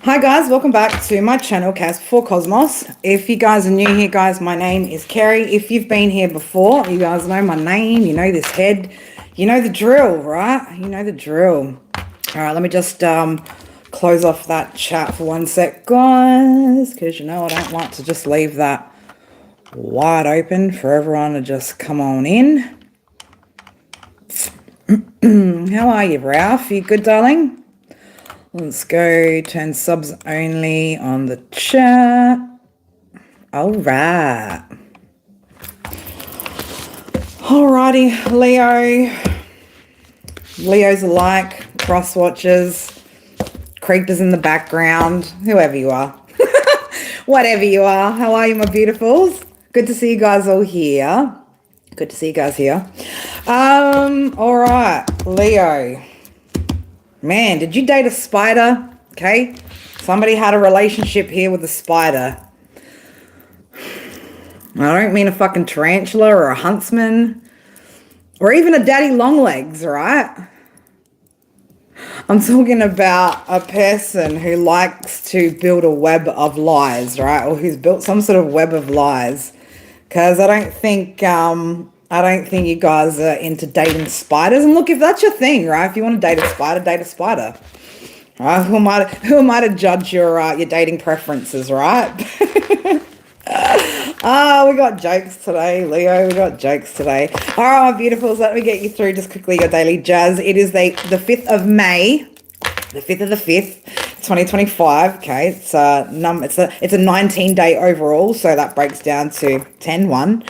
Hi guys, welcome back to my channel, Cas for Cosmos. If you guys are new here, guys, my name is Kerry. If you've been here before, you guys know my name, you know this head, you know the drill, right? You know the drill. All right, let me just close off that chat for 1 sec, guys, because you know I don't like to just leave that wide open for everyone to just come on in. How are you, Ralph? You good, darling? Let's go turn subs only on the chat. All right. Alrighty, Leo. Leos alike, cross watchers, creepers in the background, whoever you are. Whatever you are. How are you, my beautifuls? Good to see you guys all here. Good to see you guys here. All right, Leo. Man, did you date a spider? Okay. Somebody had a relationship here with a spider. I don't mean a fucking tarantula or a huntsman or even a daddy longlegs, right? I'm talking about a person who likes to build a web of lies, right? Or who's built some sort of web of lies. Because I don't think you guys are into dating spiders. And look, if that's your thing, right? If you want to date a spider, date a spider. Right? Who am I to judge your dating preferences, right? We got jokes today, Leo. We got jokes today. All right, my beautifuls, let me get you through just quickly your daily jazz. It is the 5th of May, the 5th of the 5th, 2025. Okay, it's a 19-day overall, so that breaks down to 10-1.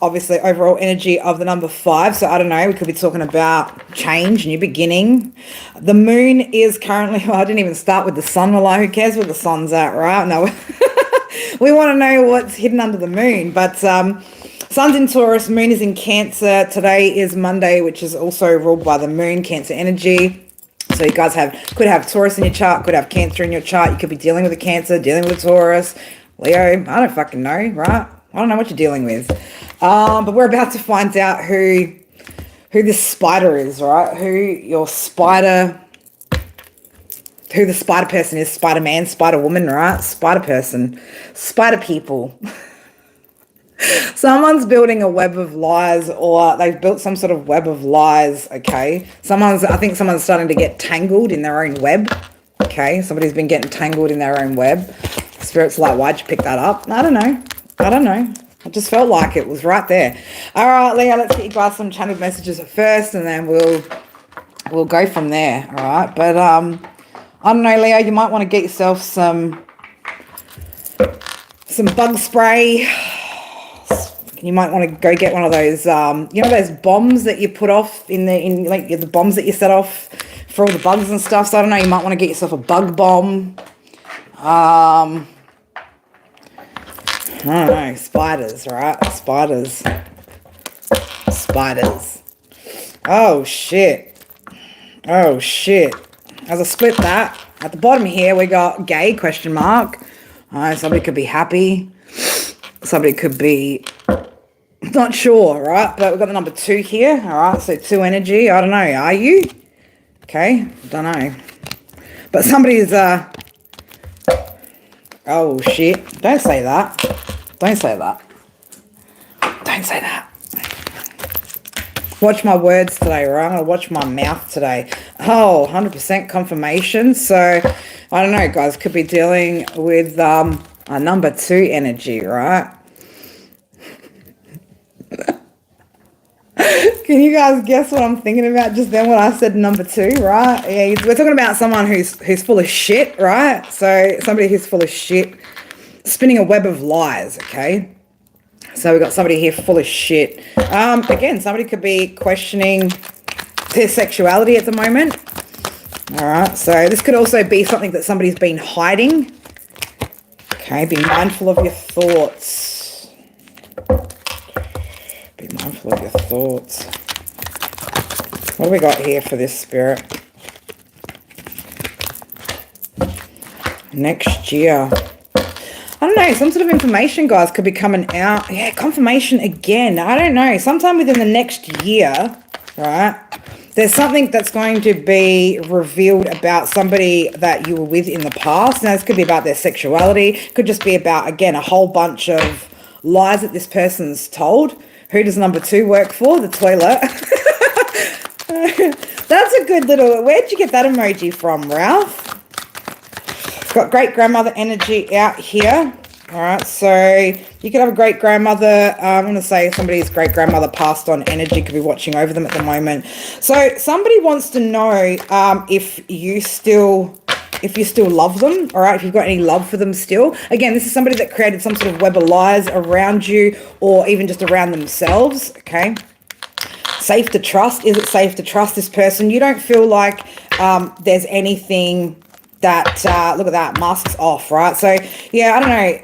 Obviously, overall energy of the number 5. So I don't know. We could be talking about change, new beginning. The moon is currently. Well, I didn't even start with the sun. Well, who cares where the sun's at, right? No. We want to know what's hidden under the moon. But sun's in Taurus, moon is in Cancer. Today is Monday, which is also ruled by the moon, Cancer energy. So you guys could have Taurus in your chart, could have Cancer in your chart. You could be dealing with a Cancer, dealing with a Taurus. Leo, I don't fucking know, right? I don't know what you're dealing with. But we're about to find out who this spider is, right? Who the spider person is, spider man, spider woman, right? Spider person, spider people. Someone's building a web of lies, or they've built some sort of web of lies, okay? I think someone's starting to get tangled in their own web, okay? Somebody's been getting tangled in their own web. Spirit's like, why'd you pick that up? I don't know. I just felt like it was right there. All right, Leo, let's get you guys some channeled messages first, and then we'll go from there, all right? But I don't know, Leo, you might want to get yourself some bug spray. You might want to go get one of those, those bombs that you put off the bombs that you set off for all the bugs and stuff. So I don't know, you might want to get yourself a bug bomb. I don't know, spiders, right? Spiders. Oh, shit. As I split that, at the bottom here, we got gay, question mark. Somebody could be happy. Somebody could be not sure, right? But we've got the number 2 here, all right? So 2 energy. I don't know. Are you? Okay. Don't know. But somebody's, oh, shit. Don't say that. Watch my words today, right? I'm going to watch my mouth today. Oh, 100% confirmation. So, I don't know, guys. Could be dealing with a number 2 energy, right? Can you guys guess what I'm thinking about just then when I said number 2, right? Yeah, we're talking about someone who's full of shit, right? So somebody who's full of shit, spinning a web of lies, okay? So we've got somebody here full of shit. Again, somebody could be questioning their sexuality at the moment. All right, so this could also be something that somebody's been hiding. Okay, be mindful of your thoughts. Be mindful of your thoughts. What do we got here for this spirit? Next year. I don't know, some sort of information, guys, could be coming out. Yeah, confirmation again. I don't know. Sometime within the next year, right? There's something that's going to be revealed about somebody that you were with in the past. Now, this could be about their sexuality. Could just be about, again, a whole bunch of lies that this person's told. Who does number 2 work for? The toilet. That's a good little... Where'd you get that emoji from, Ralph? It's got great-grandmother energy out here. All right, so you could have a great-grandmother. I'm going to say somebody's great-grandmother passed on energy, could be watching over them at the moment. So somebody wants to know if you still love them, all right, if you've got any love for them still. Again, this is somebody that created some sort of web of lies around you or even just around themselves, okay? Safe to trust. Is it safe to trust this person? You don't feel like there's anything that, look at that, masks off, right? So, yeah, I don't know.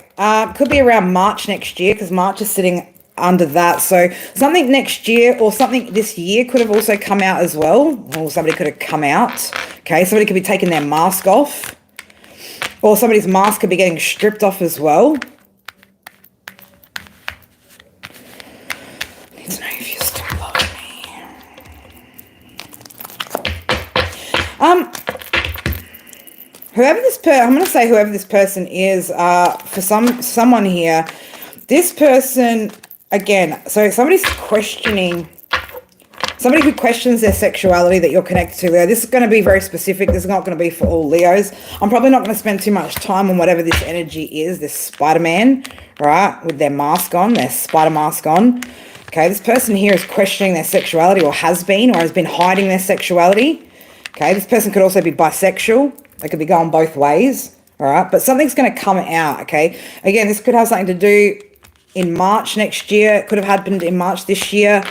Could be around March next year because March is sitting under that. So something next year or something this year could have also come out as well. Or somebody could have come out. Okay, somebody could be taking their mask off. Or somebody's mask could be getting stripped off as well. I need to know if you still love me. Whoever this I'm going to say whoever this person is, for someone here, this person, again, so somebody's questioning, somebody who questions their sexuality that you're connected to, Leo. This is going to be very specific. This is not going to be for all Leos. I'm probably not going to spend too much time on whatever this energy is, this Spider-Man, right, with their mask on, their spider mask on. Okay, this person here is questioning their sexuality or has been hiding their sexuality. Okay, this person could also be bisexual. They could be going both ways, all right? But something's going to come out, okay? Again, this could have something to do in March next year. It could have happened in March this year.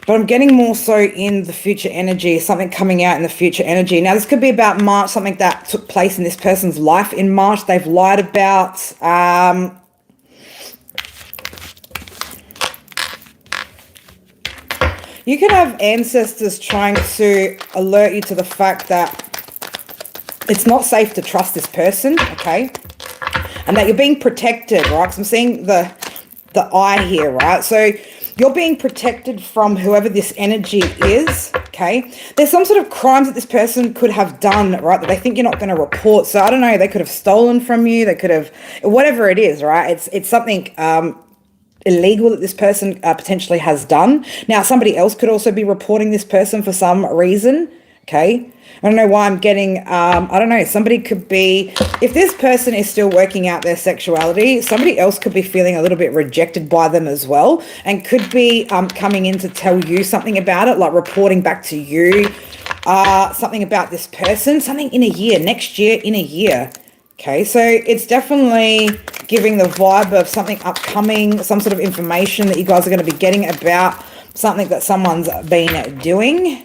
But I'm getting more so in the future energy, something coming out in the future energy. Now, this could be about March, something that took place in this person's life in March. They've lied about... you could have ancestors trying to alert you to the fact that it's not safe to trust this person, okay? And that you're being protected, right? Because I'm seeing the eye here, right? So you're being protected from whoever this energy is, okay? There's some sort of crimes that this person could have done, right, that they think you're not going to report. So I don't know, they could have stolen from you. They could have, whatever it is, right? It's something illegal that this person potentially has done. Now, somebody else could also be reporting this person for some reason, okay? I don't know why I'm getting, I don't know, somebody could be, if this person is still working out their sexuality, somebody else could be feeling a little bit rejected by them as well and could be coming in to tell you something about it, like reporting back to you, something about this person, something in a year, next year, in a year. Okay, so it's definitely giving the vibe of something upcoming, some sort of information that you guys are going to be getting about something that someone's been doing.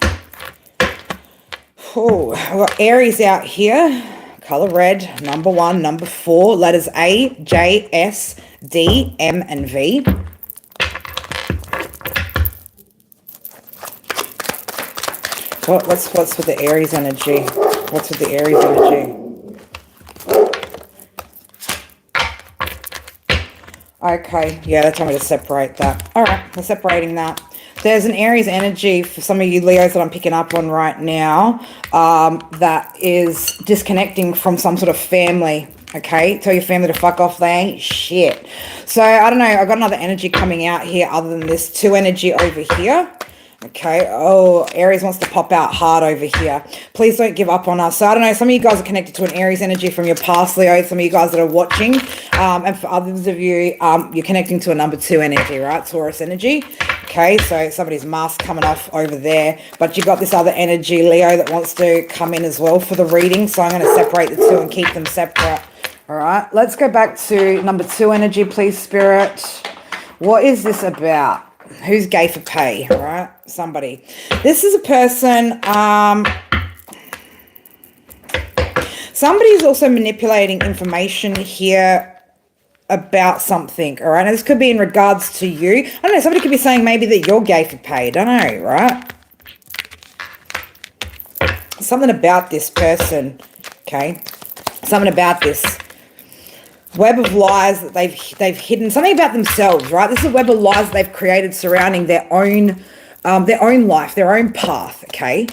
Oh, I've got Aries out here, color red, number 1, number 4, letters A, J, S, D, M, and V. What's with the Aries energy? What's with the Aries energy? Okay, yeah, they told me to separate that. All right, we're separating that. There's an Aries energy for some of you Leos that I'm picking up on right now that is disconnecting from some sort of family, okay? Tell your family to fuck off, they ain't shit. So, I don't know, I've got another energy coming out here other than this 2 energy over here. Okay, oh, Aries wants to pop out hard over here. Please don't give up on us. So, I don't know, some of you guys are connected to an Aries energy from your past, Leo. Some of you guys that are watching. And for others of you, you're connecting to a number 2 energy, right? Taurus energy. Okay, so somebody's mask coming off over there. But you've got this other energy, Leo, that wants to come in as well for the reading. So, I'm going to separate the 2 and keep them separate. All right, let's go back to number 2 energy, please, Spirit. What is this about? Who's gay for pay, all right? Somebody. This is a person, somebody's also manipulating information here about something, all right? Now, this could be in regards to you. I don't know, somebody could be saying maybe that you're gay for pay. I don't know, right? Something about this person, okay? Something about this web of lies that they've hidden, something about themselves, right? This is a web of lies that they've created surrounding their own their own life, their own path, okay?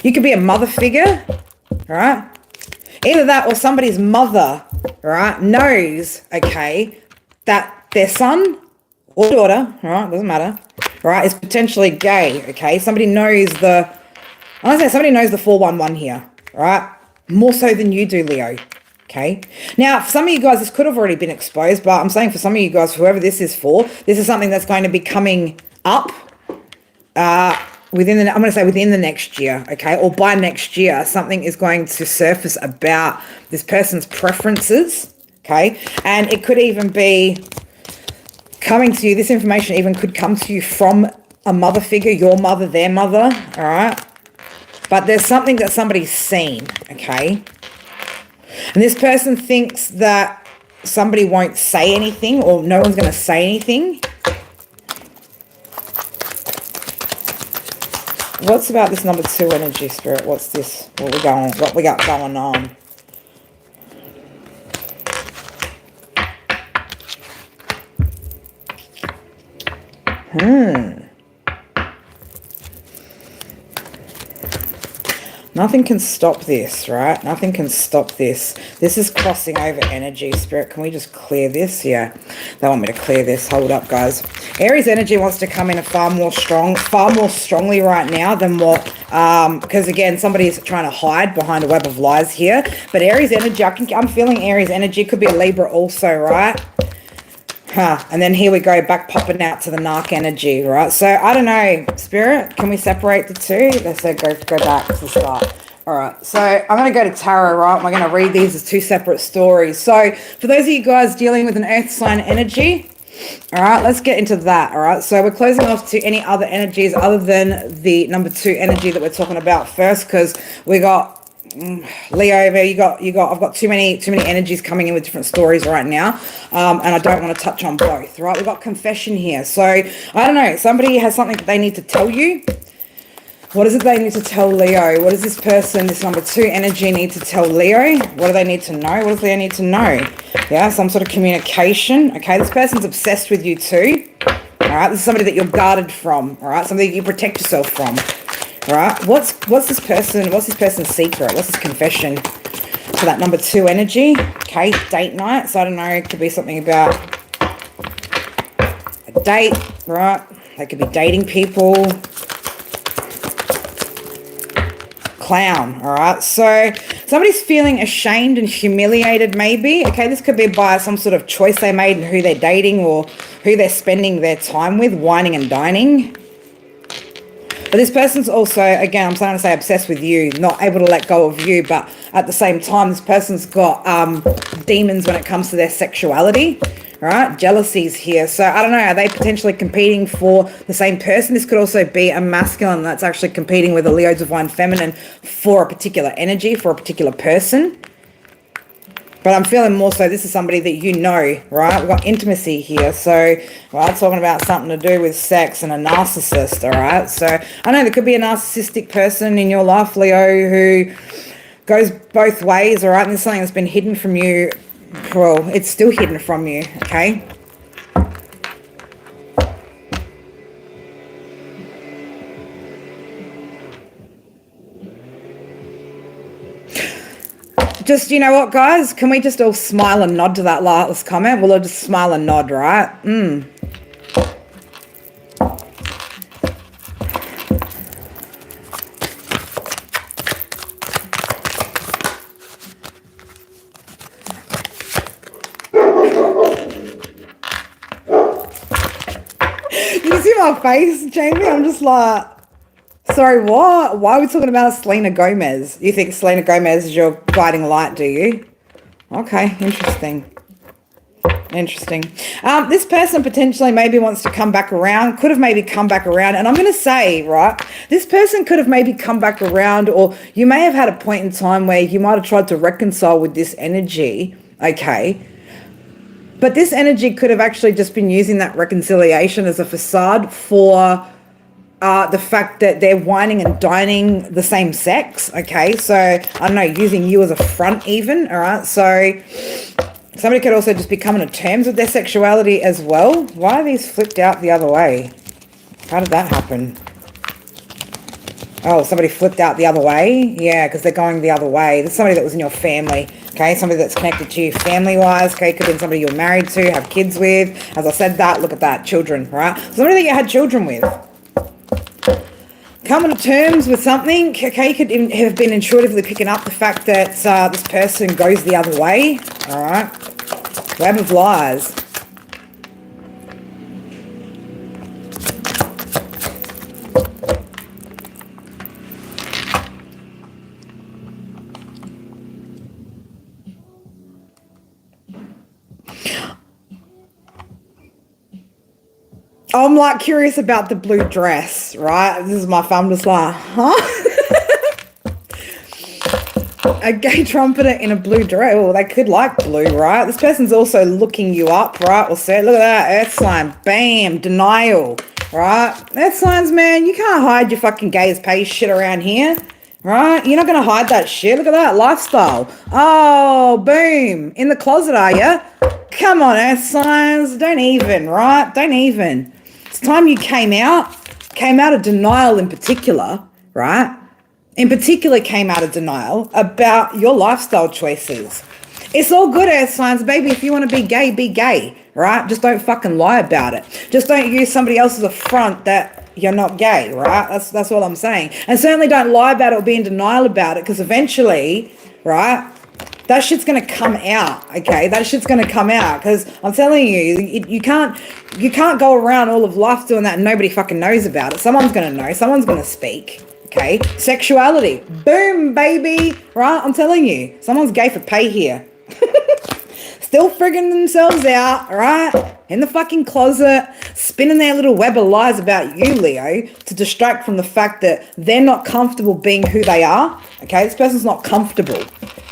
You could be a mother figure, all right? Either that or somebody's mother, all right, knows, okay, that their son or daughter, all right, doesn't matter, all right, is potentially gay, okay? Somebody knows somebody knows the 411 here, all right? More so than you do, Leo, okay? Now, for some of you guys, this could have already been exposed, but I'm saying for some of you guys, whoever this is for, this is something that's going to be coming up within the next year, okay? Or by next year, something is going to surface about this person's preferences, okay? And it could even be coming to you, this information even could come to you from a mother figure, your mother, their mother, all right? But there's something that somebody's seen, okay? And this person thinks that somebody won't say anything or no one's going to say anything. What's about this number 2 energy, Spirit? What's this? What we got going on? Nothing can stop this, right? Nothing can stop this. This is crossing over energy, Spirit. Can we just clear this? Yeah, they want me to clear this. Hold up, guys. Aries energy wants to come in far more strongly right now than what, because again, somebody is trying to hide behind a web of lies here. But Aries energy, I'm feeling Aries energy. Could be a Libra also, right? And then here we go, back popping out to the Narc energy, right? So, I don't know, Spirit, can we separate the two? Let's say go back to the start. All right, so I'm going to go to tarot, right? We're going to read these as 2 separate stories. So, for those of you guys dealing with an earth sign energy, all right, let's get into that, all right? So, we're closing off to any other energies other than the number 2 energy that we're talking about first, because we got Leo over, I've got too many energies coming in with different stories right now, and I don't want to touch on both, right? We've got confession here, so I don't know, somebody has something that they need to tell you. What is it they need to tell Leo? What does this person, this number 2 energy, need to tell Leo? What do they need to know? What does Leo need to know? Yeah, some sort of communication. Okay, this person's obsessed with you too. All right, this is somebody that you're guarded from. All right, somebody that you protect yourself from. All right, what's this person's secret? What's his confession to that number 2 energy? Okay, date night. So I don't know, it could be something about a date, right? They could be dating people. Clown, all right? So somebody's feeling ashamed and humiliated maybe. Okay, this could be by some sort of choice they made and who they're dating or who they're spending their time with, whining and dining. But this person's also, again, I'm starting to say obsessed with you, not able to let go of you, but at the same time, this person's got demons when it comes to their sexuality, right? Jealousies here. So I don't know, are they potentially competing for the same person? This could also be a masculine that's actually competing with a Leo divine feminine for a particular energy, for a particular person. But I'm feeling more so this is somebody that you know, right? We've got intimacy here. So we're talking about something to do with sex and a narcissist, all right? So I know there could be a narcissistic person in your life, Leo, who goes both ways, all right? And there's something that's been hidden from you. Well, it's still hidden from you, okay? Just, you know what, guys? Can we just all smile and nod to that last comment? We'll all just smile and nod, right? You see my face, Jamie? I'm just like... Sorry, what? Why are we talking about Selena Gomez? You think Selena Gomez is your guiding light, do you? Okay, interesting. This person potentially maybe wants to come back around, could have maybe come back around. And I'm going to say, right, this person could have maybe come back around, or you may have had a point in time where you might have tried to reconcile with this energy, okay? But this energy could have actually just been using that reconciliation as a facade for... the fact that they're whining and dining the same sex, okay? So, I don't know, using you as a front even, all right? So, somebody could also just be coming to terms with their sexuality as well. Why are these flipped out the other way? How did that happen? Oh, somebody flipped out the other way? Yeah, because they're going the other way. There's somebody that was in your family, okay? Somebody that's connected to you family-wise, okay? Could have been somebody you're married to, have kids with. As I said that, look at that, children, right? Somebody that you had children with. Coming to terms with something, okay? You could have been intuitively picking up the fact that this person goes the other way, all right? Web of lies. I'm like curious about the blue dress, right? This is my thumb just like, huh? A gay trumpeter in a blue dress. Well, they could like blue, right? This person's also looking you up, right? Well, say, look at that, earth sign, bam, denial, right? Earth signs, man, you can't hide your fucking gay as pay shit around here, right? You're not going to hide that shit. Look at that, lifestyle. Oh, boom, in the closet, are you? Come on, earth signs, don't even, right? Don't even. It's time you came out of denial in particular, right? In particular came out of denial about your lifestyle choices. It's all good, earth signs, baby. If you want to be gay, right? Just don't fucking lie about it. Just don't use somebody else's affront that you're not gay, right? That's what I'm saying. And certainly don't lie about it or be in denial about it, because eventually, right, that shit's going to come out, okay? That shit's going to come out, because I'm telling you, you can't go around all of life doing that and nobody fucking knows about it. Someone's going to know. Someone's going to speak, okay? Sexuality. Boom, baby, right? I'm telling you, someone's gay for pay here. Still frigging themselves out, right? In the fucking closet, spinning their little web of lies about you, Leo, to distract from the fact that they're not comfortable being who they are, okay? This person's not comfortable.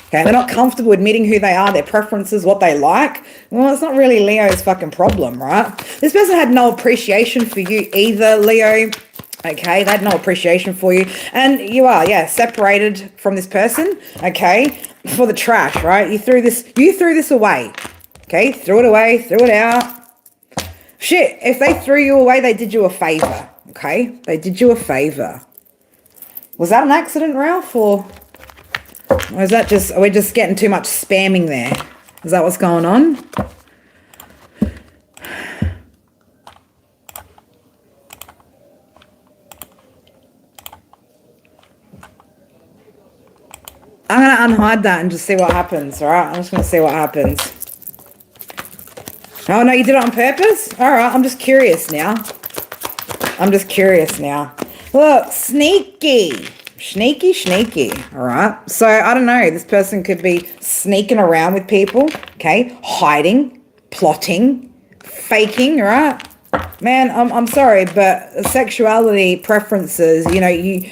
Okay, they're not comfortable admitting who they are, their preferences, what they like. Well, it's not really Leo's fucking problem, right? This person had no appreciation for you either, Leo. Okay, they had no appreciation for you. And you are, yeah, separated from this person, okay, for the trash, right? You threw this away, okay? Threw it away, threw it out. Shit, if they threw you away, they did you a favor, okay? They did you a favor. Was that an accident, Ralph, or is that just, are we just getting too much spamming there? Is that what's going on? I'm going to unhide that and just see what happens, all right? I'm just going to see what happens. Oh, no, you did it on purpose? All right, I'm just curious now. Look, sneaky. Sneaky, all right? So, I don't know. This person could be sneaking around with people, okay? Hiding, plotting, faking, all right? Man, I'm sorry, but sexuality preferences, you know, you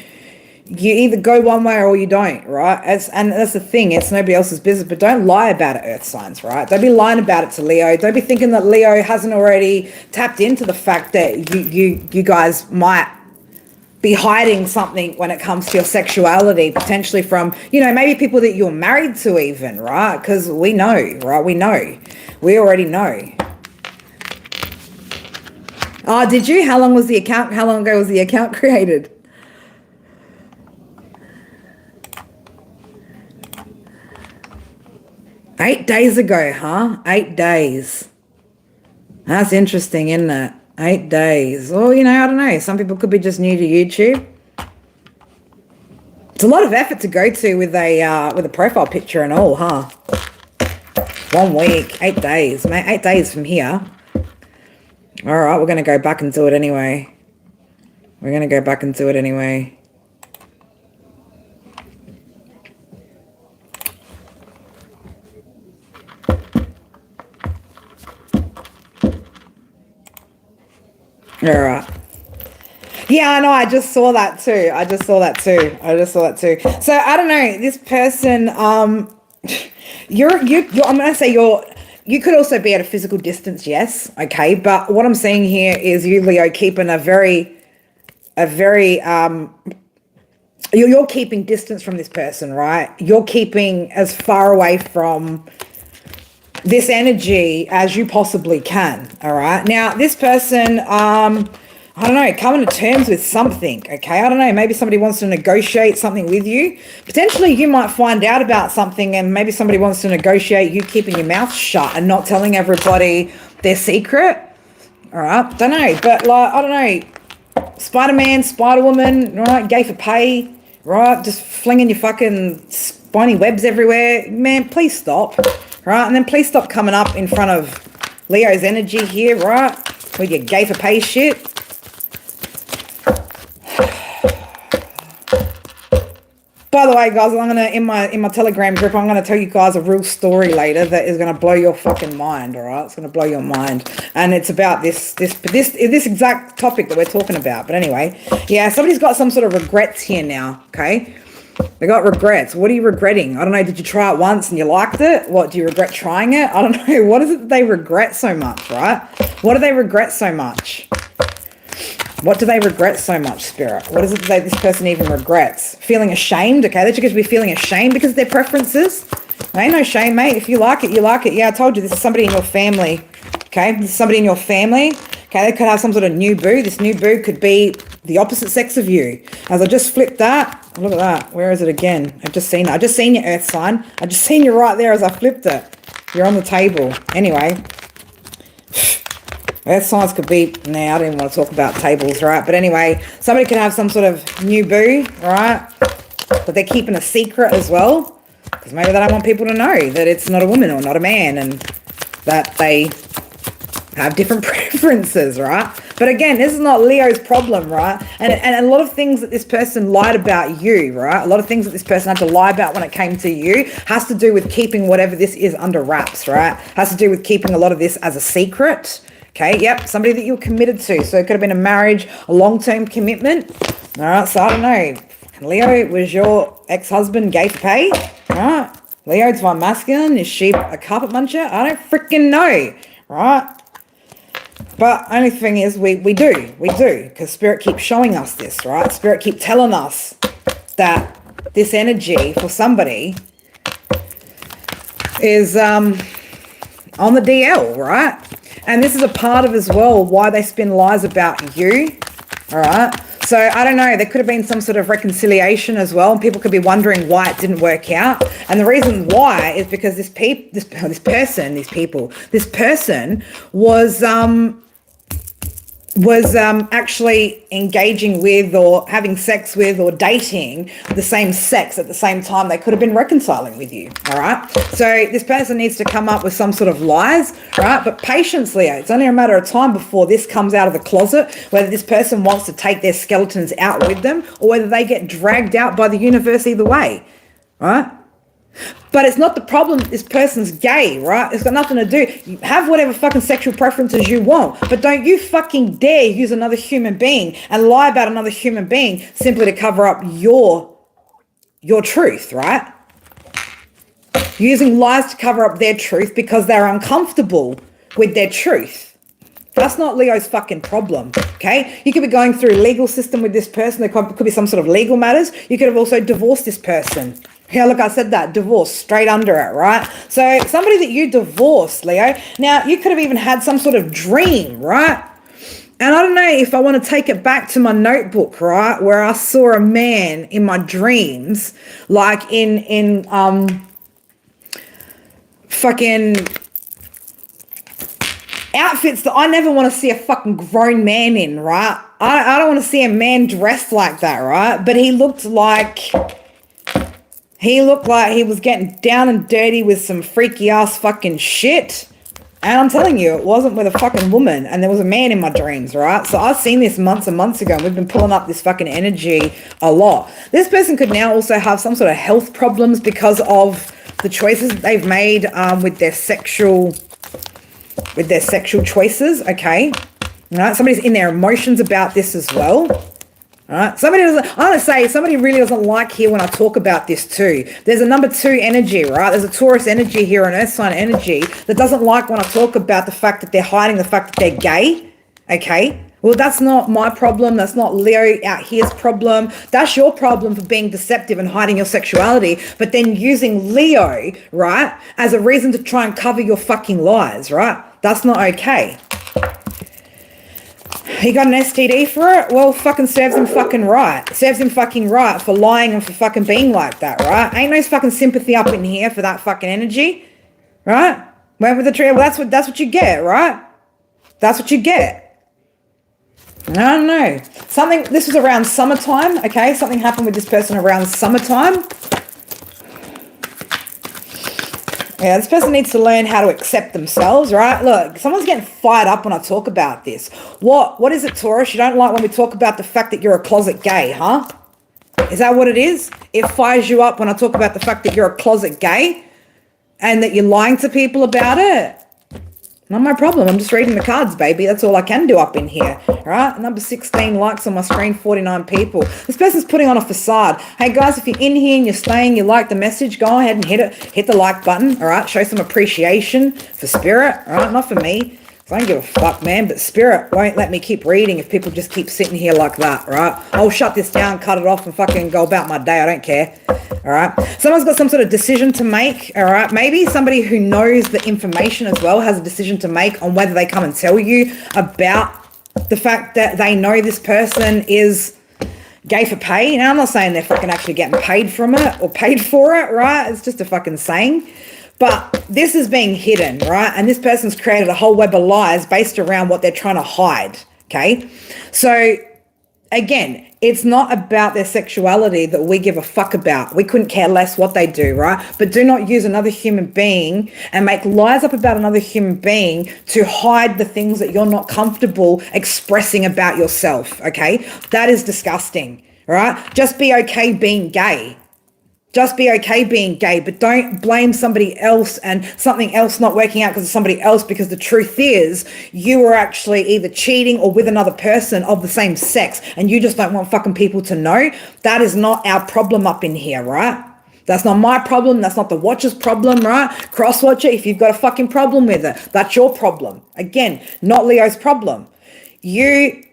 either go one way or you don't, right? And that's the thing. It's nobody else's business, but don't lie about it, earth signs, right? Don't be lying about it to Leo. Don't be thinking that Leo hasn't already tapped into the fact that you guys might be hiding something when it comes to your sexuality, potentially from, you know, maybe people that you're married to even, right? Because we know, right? We already know. Oh, did you? How long ago was the account created? $8 days ago, huh? 8 days. That's interesting, isn't it? 8 days. Well, you know, I don't know. Some people could be just new to YouTube. It's a lot of effort to go to with a profile picture and all, huh? 1 week, 8 days, mate. 8 days from here. All right, we're going to go back and do it anyway. All right. Yeah, I know. I just saw that too. So I don't know. This person, you're. I'm gonna say you could also be at a physical distance. Yes. Okay. But what I'm seeing here is you, Leo, keeping you're keeping distance from this person, right? You're keeping as far away from this energy as you possibly can, all right? Now, this person, I don't know, coming to terms with something, okay? I don't know, maybe somebody wants to negotiate something with you. Potentially you might find out about something and maybe somebody wants to negotiate you keeping your mouth shut and not telling everybody their secret. All right, don't know, but like, I don't know, Spider-Man, Spider-Woman, right, gay for pay, right, just flinging your fucking spiny webs everywhere. Man, please stop, right? And then please stop coming up in front of Leo's energy here, right, with your gay for pay shit. By the way, guys, I'm gonna in my Telegram group, I'm gonna tell you guys a real story later that is gonna blow your fucking mind. All right, it's gonna blow your mind, and it's about this exact topic that we're talking about. But anyway, yeah, somebody's got some sort of regrets here now. Okay, they got regrets. What are you regretting? I don't know. Did you try it once and you liked it? What do you regret trying it? I don't know. What is it that they regret so much? Right? What do they regret so much? What do they regret so much, Spirit? What is it that this person even regrets? Feeling ashamed? Okay, they should just be feeling ashamed because of their preferences. There ain't no shame, mate. If you like it, you like it. Yeah, I told you, this is somebody in your family. Okay, this is somebody in your family. Okay, they could have some sort of new boo. This new boo could be the opposite sex of you. As I just flipped that, look at that. Where is it again? I've just seen it. I just seen your earth sign. I just seen you right there as I flipped it. You're on the table. Anyway. Earth signs could be, I don't even want to talk about tables, right? But anyway, somebody could have some sort of new boo, right? But they're keeping a secret as well. Because maybe they don't want people to know that it's not a woman or not a man and that they have different preferences, right? But again, this is not Leo's problem, right? And a lot of things that this person lied about you, right? A lot of things that this person had to lie about when it came to you has to do with keeping whatever this is under wraps, right? Has to do with keeping a lot of this as a secret. Okay, yep, somebody that you're committed to. So it could have been a marriage, a long-term commitment. All right, so I don't know. Leo, was your ex-husband gay for pay? All right. Leo, divine masculine. Is she a carpet muncher? I don't freaking know. Right? But only thing is, we do. Because Spirit keeps showing us this, right? Spirit keep telling us that this energy for somebody is on the DL, right? And this is a part of as well why they spin lies about you, all right? So I don't know, there could have been some sort of reconciliation as well, and people could be wondering why it didn't work out. And the reason why is because this person was actually engaging with or having sex with or dating the same sex at the same time. They could have been reconciling with you, all right? So this person needs to come up with some sort of lies, right? But patience, Leo. It's only a matter of time before this comes out of the closet, whether this person wants to take their skeletons out with them or whether they get dragged out by the universe either way, right? But it's not the problem that this person's gay, right? It's got nothing to do. You have whatever fucking sexual preferences you want, but don't you fucking dare use another human being and lie about another human being simply to cover up your truth, right? Using lies to cover up their truth because they're uncomfortable with their truth. That's not Leo's fucking problem, okay? You could be going through a legal system with this person. There could be some sort of legal matters. You could have also divorced this person. Yeah, look, I said that, divorce, straight under it, right? So somebody that you divorced, Leo, now you could have even had some sort of dream, right? And I don't know if I want to take it back to my notebook, right, where I saw a man in my dreams, like in fucking outfits that I never want to see a fucking grown man in, right? I don't want to see a man dressed like that, right? But he looked like he was getting down and dirty with some freaky ass fucking shit. And I'm telling you, it wasn't with a fucking woman. And there was a man in my dreams, right? So I've seen this months and months ago, and we've been pulling up this fucking energy a lot. This person could now also have some sort of health problems because of the choices that they've made with their sexual choices, okay? All right, somebody's in their emotions about this as well. All right, somebody really doesn't like here when I talk about this too. There's a number 2 energy, right? There's a Taurus energy here, an earth sign energy that doesn't like when I talk about the fact that they're hiding the fact that they're gay, okay? Well, that's not my problem. That's not Leo out here's problem. That's your problem for being deceptive and hiding your sexuality, but then using Leo, right, as a reason to try and cover your fucking lies, right? That's not okay. He got an STD for it? Well, fucking serves him fucking right. Serves him fucking right for lying and for fucking being like that, right? Ain't no fucking sympathy up in here for that fucking energy, right? Went with the tree. Well, that's what you get, right? That's what you get. I don't know. This was around summertime, okay? Something happened with this person around summertime. Yeah, this person needs to learn how to accept themselves, right? Look, someone's getting fired up when I talk about this. What is it, Taurus? You don't like when we talk about the fact that you're a closet gay, huh? Is that what it is? It fires you up when I talk about the fact that you're a closet gay and that you're lying to people about it? Not my problem. I'm just reading the cards, baby. That's all I can do up in here. All right? Number 16 likes on my screen, 49 people. This person's putting on a facade. Hey, guys, if you're in here and you're staying, you like the message, go ahead and hit it. Hit the like button, all right? Show some appreciation for spirit, all right? Not for me. I don't give a fuck, man, but spirit won't let me keep reading if people just keep sitting here like that, right? I'll shut this down, cut it off, and fucking go about my day. I don't care, all right? Someone's got some sort of decision to make, all right? Maybe somebody who knows the information as well has a decision to make on whether they come and tell you about the fact that they know this person is gay for pay. Now, I'm not saying they're fucking actually getting paid from it or paid for it, right? It's just a fucking saying. But this is being hidden, right? And this person's created a whole web of lies based around what they're trying to hide, okay? So, again, it's not about their sexuality that we give a fuck about. We couldn't care less what they do, right? But do not use another human being and make lies up about another human being to hide the things that you're not comfortable expressing about yourself, okay? That is disgusting, right? Just be okay being gay. Just be okay being gay, but don't blame somebody else and something else not working out because of somebody else, because the truth is you are actually either cheating or with another person of the same sex and you just don't want fucking people to know. That is not our problem up in here, right? That's not my problem. That's not the watcher's problem, right? Cross-watcher, if you've got a fucking problem with it, that's your problem. Again, not Leo's problem. You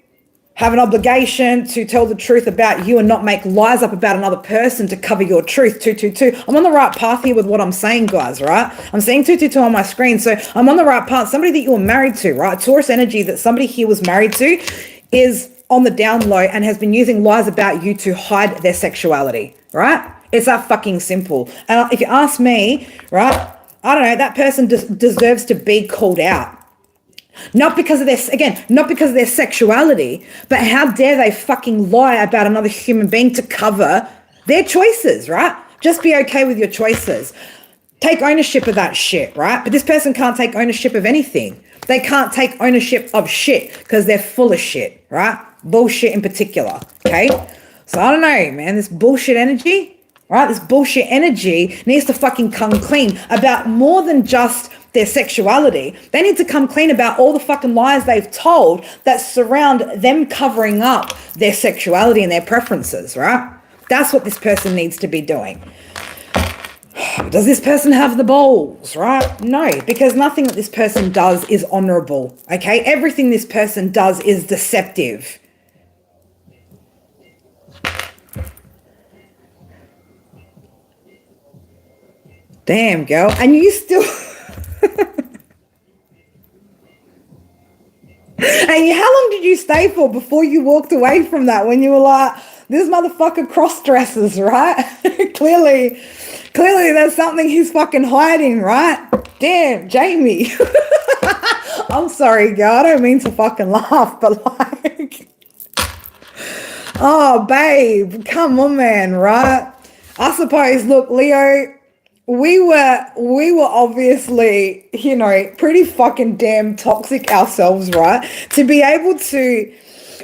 have an obligation to tell the truth about you and not make lies up about another person to cover your truth. 222. I'm on the right path here with what I'm saying, guys, right? I'm seeing 222 on my screen, so I'm on the right path. Somebody that you were married to, right? Taurus energy that somebody here was married to is on the down low and has been using lies about you to hide their sexuality, right? It's that fucking simple. And if you ask me, right, I don't know, that person deserves to be called out. Not because of their sexuality, but how dare they fucking lie about another human being to cover their choices, right? Just be okay with your choices. Take ownership of that shit, right? But this person can't take ownership of anything. They can't take ownership of shit because they're full of shit, right? Bullshit in particular, okay? So I don't know, man, this bullshit energy, right? This bullshit energy needs to fucking come clean about more than just their sexuality. They need to come clean about all the fucking lies they've told that surround them covering up their sexuality and their preferences, right? That's what this person needs to be doing. Does this person have the balls, right? No, because nothing that this person does is honorable, okay? Everything this person does is deceptive. Damn, girl. And you still... And how long did you stay for before you walked away from that when you were like, this motherfucker cross-dresses, right? Clearly there's something he's fucking hiding, right? Damn, Jamie. I'm sorry, girl. I don't mean to fucking laugh, but like... Oh, babe. Come on, man, right? I suppose, look, Leo... We were obviously, you know, pretty fucking damn toxic ourselves, right? To be able to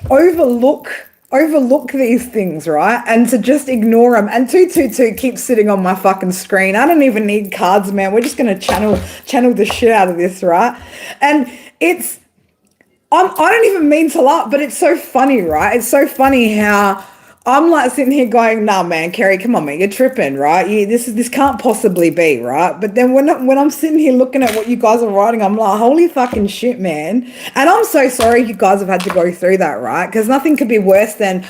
overlook these things, right? And to just ignore them. And 222 keeps sitting on my fucking screen. I don't even need cards, man. We're just going to channel the shit out of this, right? And it's, I don't even mean to laugh, but it's so funny, right? It's so funny how I'm like sitting here going, nah, man, Kerry, come on, man, you're tripping, right? This can't possibly be, right? But then when I'm sitting here looking at what you guys are writing, I'm like, holy fucking shit, man. And I'm so sorry you guys have had to go through that, right? Because nothing could be worse than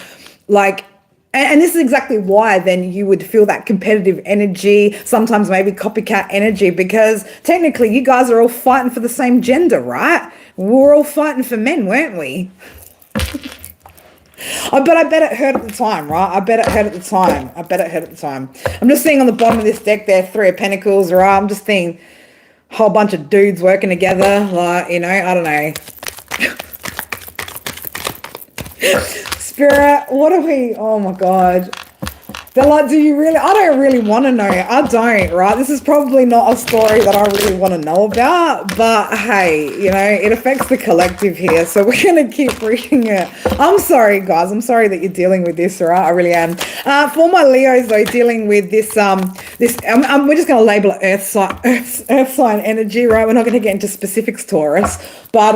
like, and this is exactly why then you would feel that competitive energy, sometimes maybe copycat energy, because technically you guys are all fighting for the same gender, right? We were all fighting for men, weren't we? But I bet it hurt at the time, right? I bet it hurt at the time. I'm just seeing on the bottom of this deck there, 3 of Pentacles, right? I'm just seeing a whole bunch of dudes working together, like, you know, I don't know. Spirit, what are we? Oh my God. They're like, do you really? I don't really want to know. I don't, right? This is probably not a story that I really want to know about, but hey, you know, it affects the collective here, so we're going to keep reading it. I'm sorry, guys. I'm sorry that you're dealing with this, all right? I really am. For my Leos, though, dealing with this, we're just going to label it earth sign energy, right? We're not going to get into specifics, Taurus, but,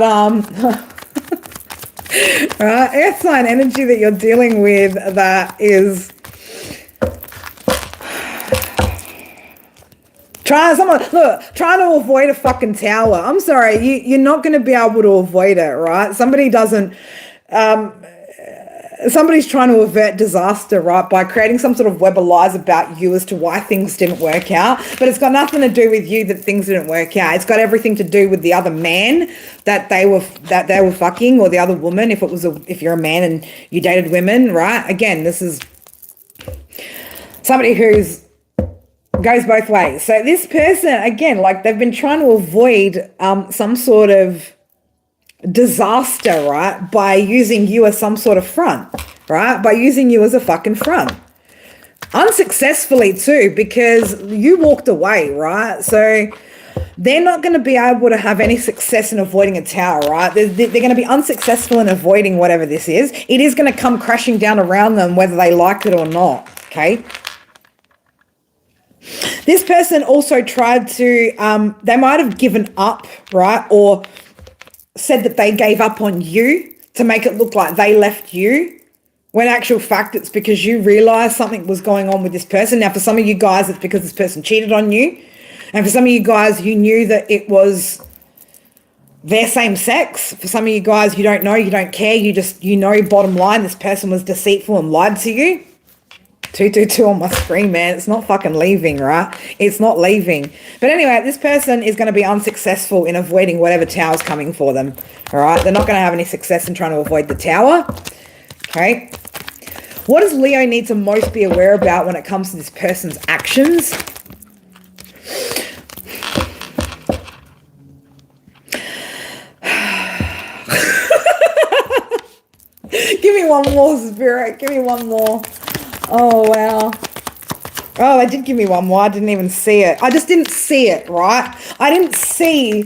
right, earth sign energy that you're dealing with that is trying to avoid a fucking tower. I'm sorry, you're not going to be able to avoid it, right? Somebody's trying to avert disaster, right, by creating some sort of web of lies about you as to why things didn't work out. But it's got nothing to do with you that things didn't work out. It's got everything to do with the other man that they were fucking, or the other woman, if you're a man and you dated women, right? Again, this is somebody who's goes both ways. So this person, again, like they've been trying to avoid some sort of disaster, right, by using you as some sort of front, right, by using you as a fucking front. Unsuccessfully too, because you walked away, right? So they're not going to be able to have any success in avoiding a tower, right? They're going to be unsuccessful in avoiding whatever this is. It is going to come crashing down around them whether they like it or not, okay? This person also tried to, they might have given up, right? Or said that they gave up on you to make it look like they left you, when in actual fact it's because you realized something was going on with this person. Now, for some of you guys, it's because this person cheated on you. And for some of you guys, you knew that it was their same sex. For some of you guys, you don't know, you don't care. You know, bottom line, this person was deceitful and lied to you. 222 on my screen, man. It's not fucking leaving, right? It's not leaving. But anyway, this person is going to be unsuccessful in avoiding whatever tower's coming for them, all right? They're not going to have any success in trying to avoid the tower, okay? What does Leo need to most be aware about when it comes to this person's actions? Give me one more, Spirit. Give me one more. Oh, wow. Oh, they did give me one more. I didn't even see it. I just didn't see it, right? I didn't see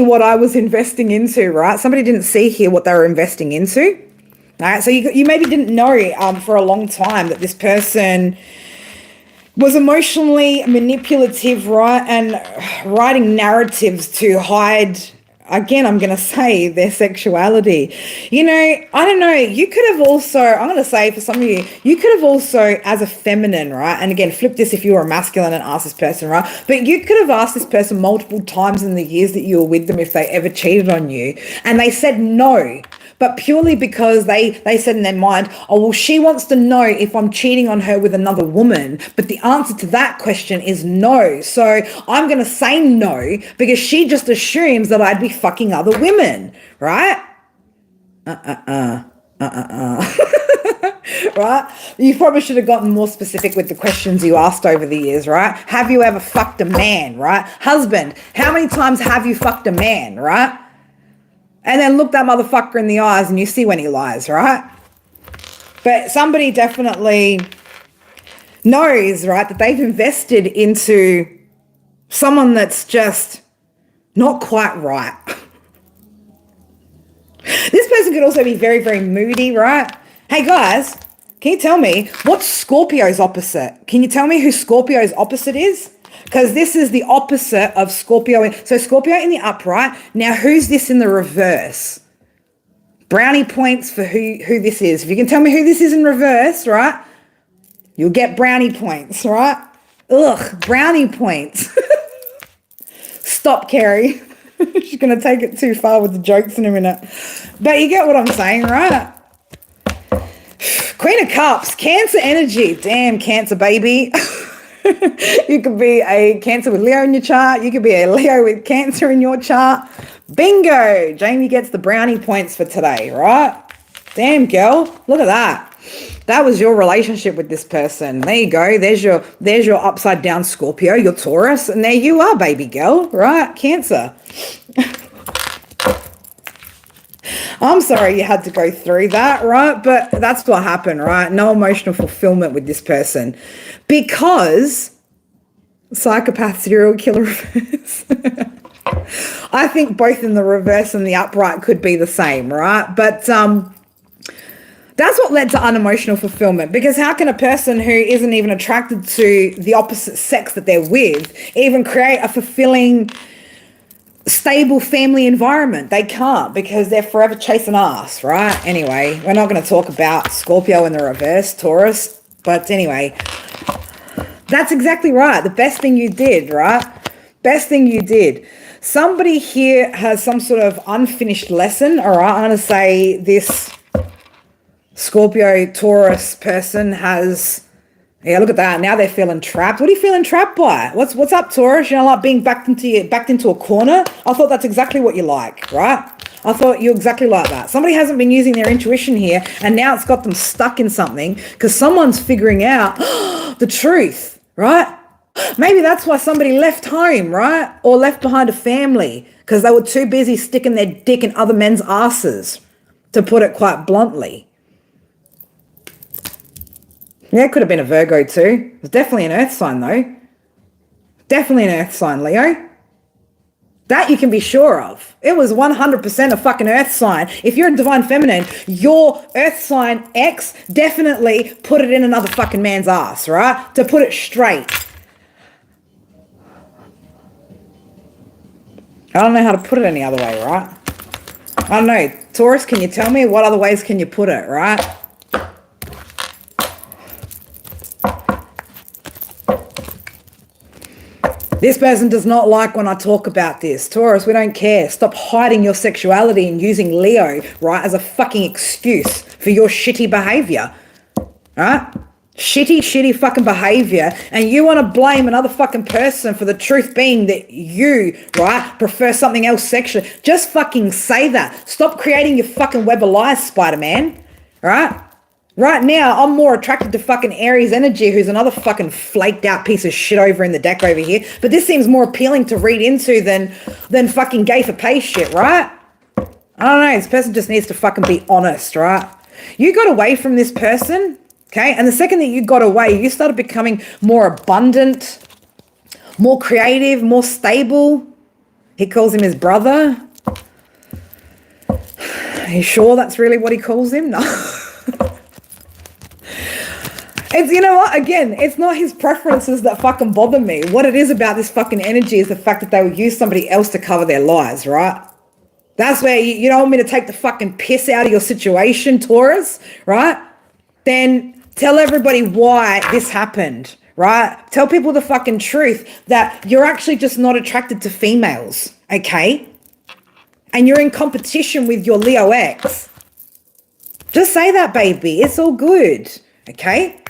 what I was investing into, right? Somebody didn't see here what they were investing into. All right, so you maybe didn't know for a long time that this person was emotionally manipulative, right? And writing narratives to hide, again, I'm going to say, their sexuality. You know, I don't know, you could have also, I'm going to say for some of you, you could have also, as a feminine, right? And again, flip this if you were a masculine and ask this person, right? But you could have asked this person multiple times in the years that you were with them if they ever cheated on you. And they said no. But purely because they said in their mind, oh, well, she wants to know if I'm cheating on her with another woman. But the answer to that question is no. So I'm going to say no because she just assumes that I'd be fucking other women, right? Right? You probably should have gotten more specific with the questions you asked over the years, right? Have you ever fucked a man, right? Husband, how many times have you fucked a man, right? And then look that motherfucker in the eyes and you see when he lies, right? But somebody definitely knows, right, that they've invested into someone that's just not quite right. This person could also be very, very moody, right? Hey, guys, can you tell me what's Scorpio's opposite? Can you tell me who Scorpio's opposite is? Because this is the opposite of Scorpio. So Scorpio in the upright. Now, who's this in the reverse? Brownie points for who this is. If you can tell me who this is in reverse, right? You'll get brownie points, right? Ugh, brownie points. Stop, Carrie. She's going to take it too far with the jokes in a minute. But you get what I'm saying, right? Queen of Cups, Cancer energy. Damn, Cancer baby. You could be a Cancer with Leo in your chart. You could be a Leo with Cancer in your chart. Bingo! Jamie gets the brownie points for today, right? Damn, girl. Look at that. That was your relationship with this person. There you go. There's your upside down Scorpio, your Taurus, and there you are, baby girl, right? Cancer. I'm sorry you had to go through that, right? But that's what happened, right? No emotional fulfillment with this person because psychopath, serial killer reverse. I think both in the reverse and the upright could be the same, right? But that's what led to unemotional fulfillment, because how can a person who isn't even attracted to the opposite sex that they're with even create a fulfilling, stable family environment? They can't, because they're forever chasing ass, right? Anyway, we're not going to talk about Scorpio in the reverse, Taurus, but anyway, that's exactly right. The best thing you did, right? Best thing you did. Somebody here has some sort of unfinished lesson, all right? I'm going to say this Scorpio, Taurus person has... Yeah, look at that. Now they're feeling trapped. What are you feeling trapped by? What's up, Taurus? You know, like being backed into a corner? I thought that's exactly what you like, right? I thought you're exactly like that. Somebody hasn't been using their intuition here, and now it's got them stuck in something because someone's figuring out the truth, right? Maybe that's why somebody left home, right? Or left behind a family, because they were too busy sticking their dick in other men's asses, to put it quite bluntly. Yeah, it could have been a Virgo too. It was definitely an earth sign though. Definitely an earth sign, Leo. That you can be sure of. It was 100% a fucking earth sign. If you're a divine feminine, your earth sign X definitely put it in another fucking man's ass, right? To put it straight. I don't know how to put it any other way, right? I don't know. Taurus, can you tell me what other ways can you put it, right? This person does not like when I talk about this. Taurus, we don't care. Stop hiding your sexuality and using Leo, right, as a fucking excuse for your shitty behavior, right? Shitty fucking behavior. And you want to blame another fucking person for the truth being that you, right, prefer something else sexually. Just fucking say that. Stop creating your fucking web of lies, Spider-Man, right? Right now, I'm more attracted to fucking Aries energy, who's another fucking flaked out piece of shit over in the deck over here. But this seems more appealing to read into than fucking gay for pay shit, right? I don't know. This person just needs to fucking be honest, right? You got away from this person, okay? And the second that you got away, you started becoming more abundant, more creative, more stable. He calls him his brother. Are you sure that's really what he calls him? No. It's, you know what, again, it's not his preferences that fucking bother me. What it is about this fucking energy is the fact that they would use somebody else to cover their lies, right? That's where you don't want me to take the fucking piss out of your situation, Taurus, right? Then tell everybody why this happened, right? Tell people the fucking truth that you're actually just not attracted to females, okay? And you're in competition with your Leo ex. Just say that, baby. It's all good, okay?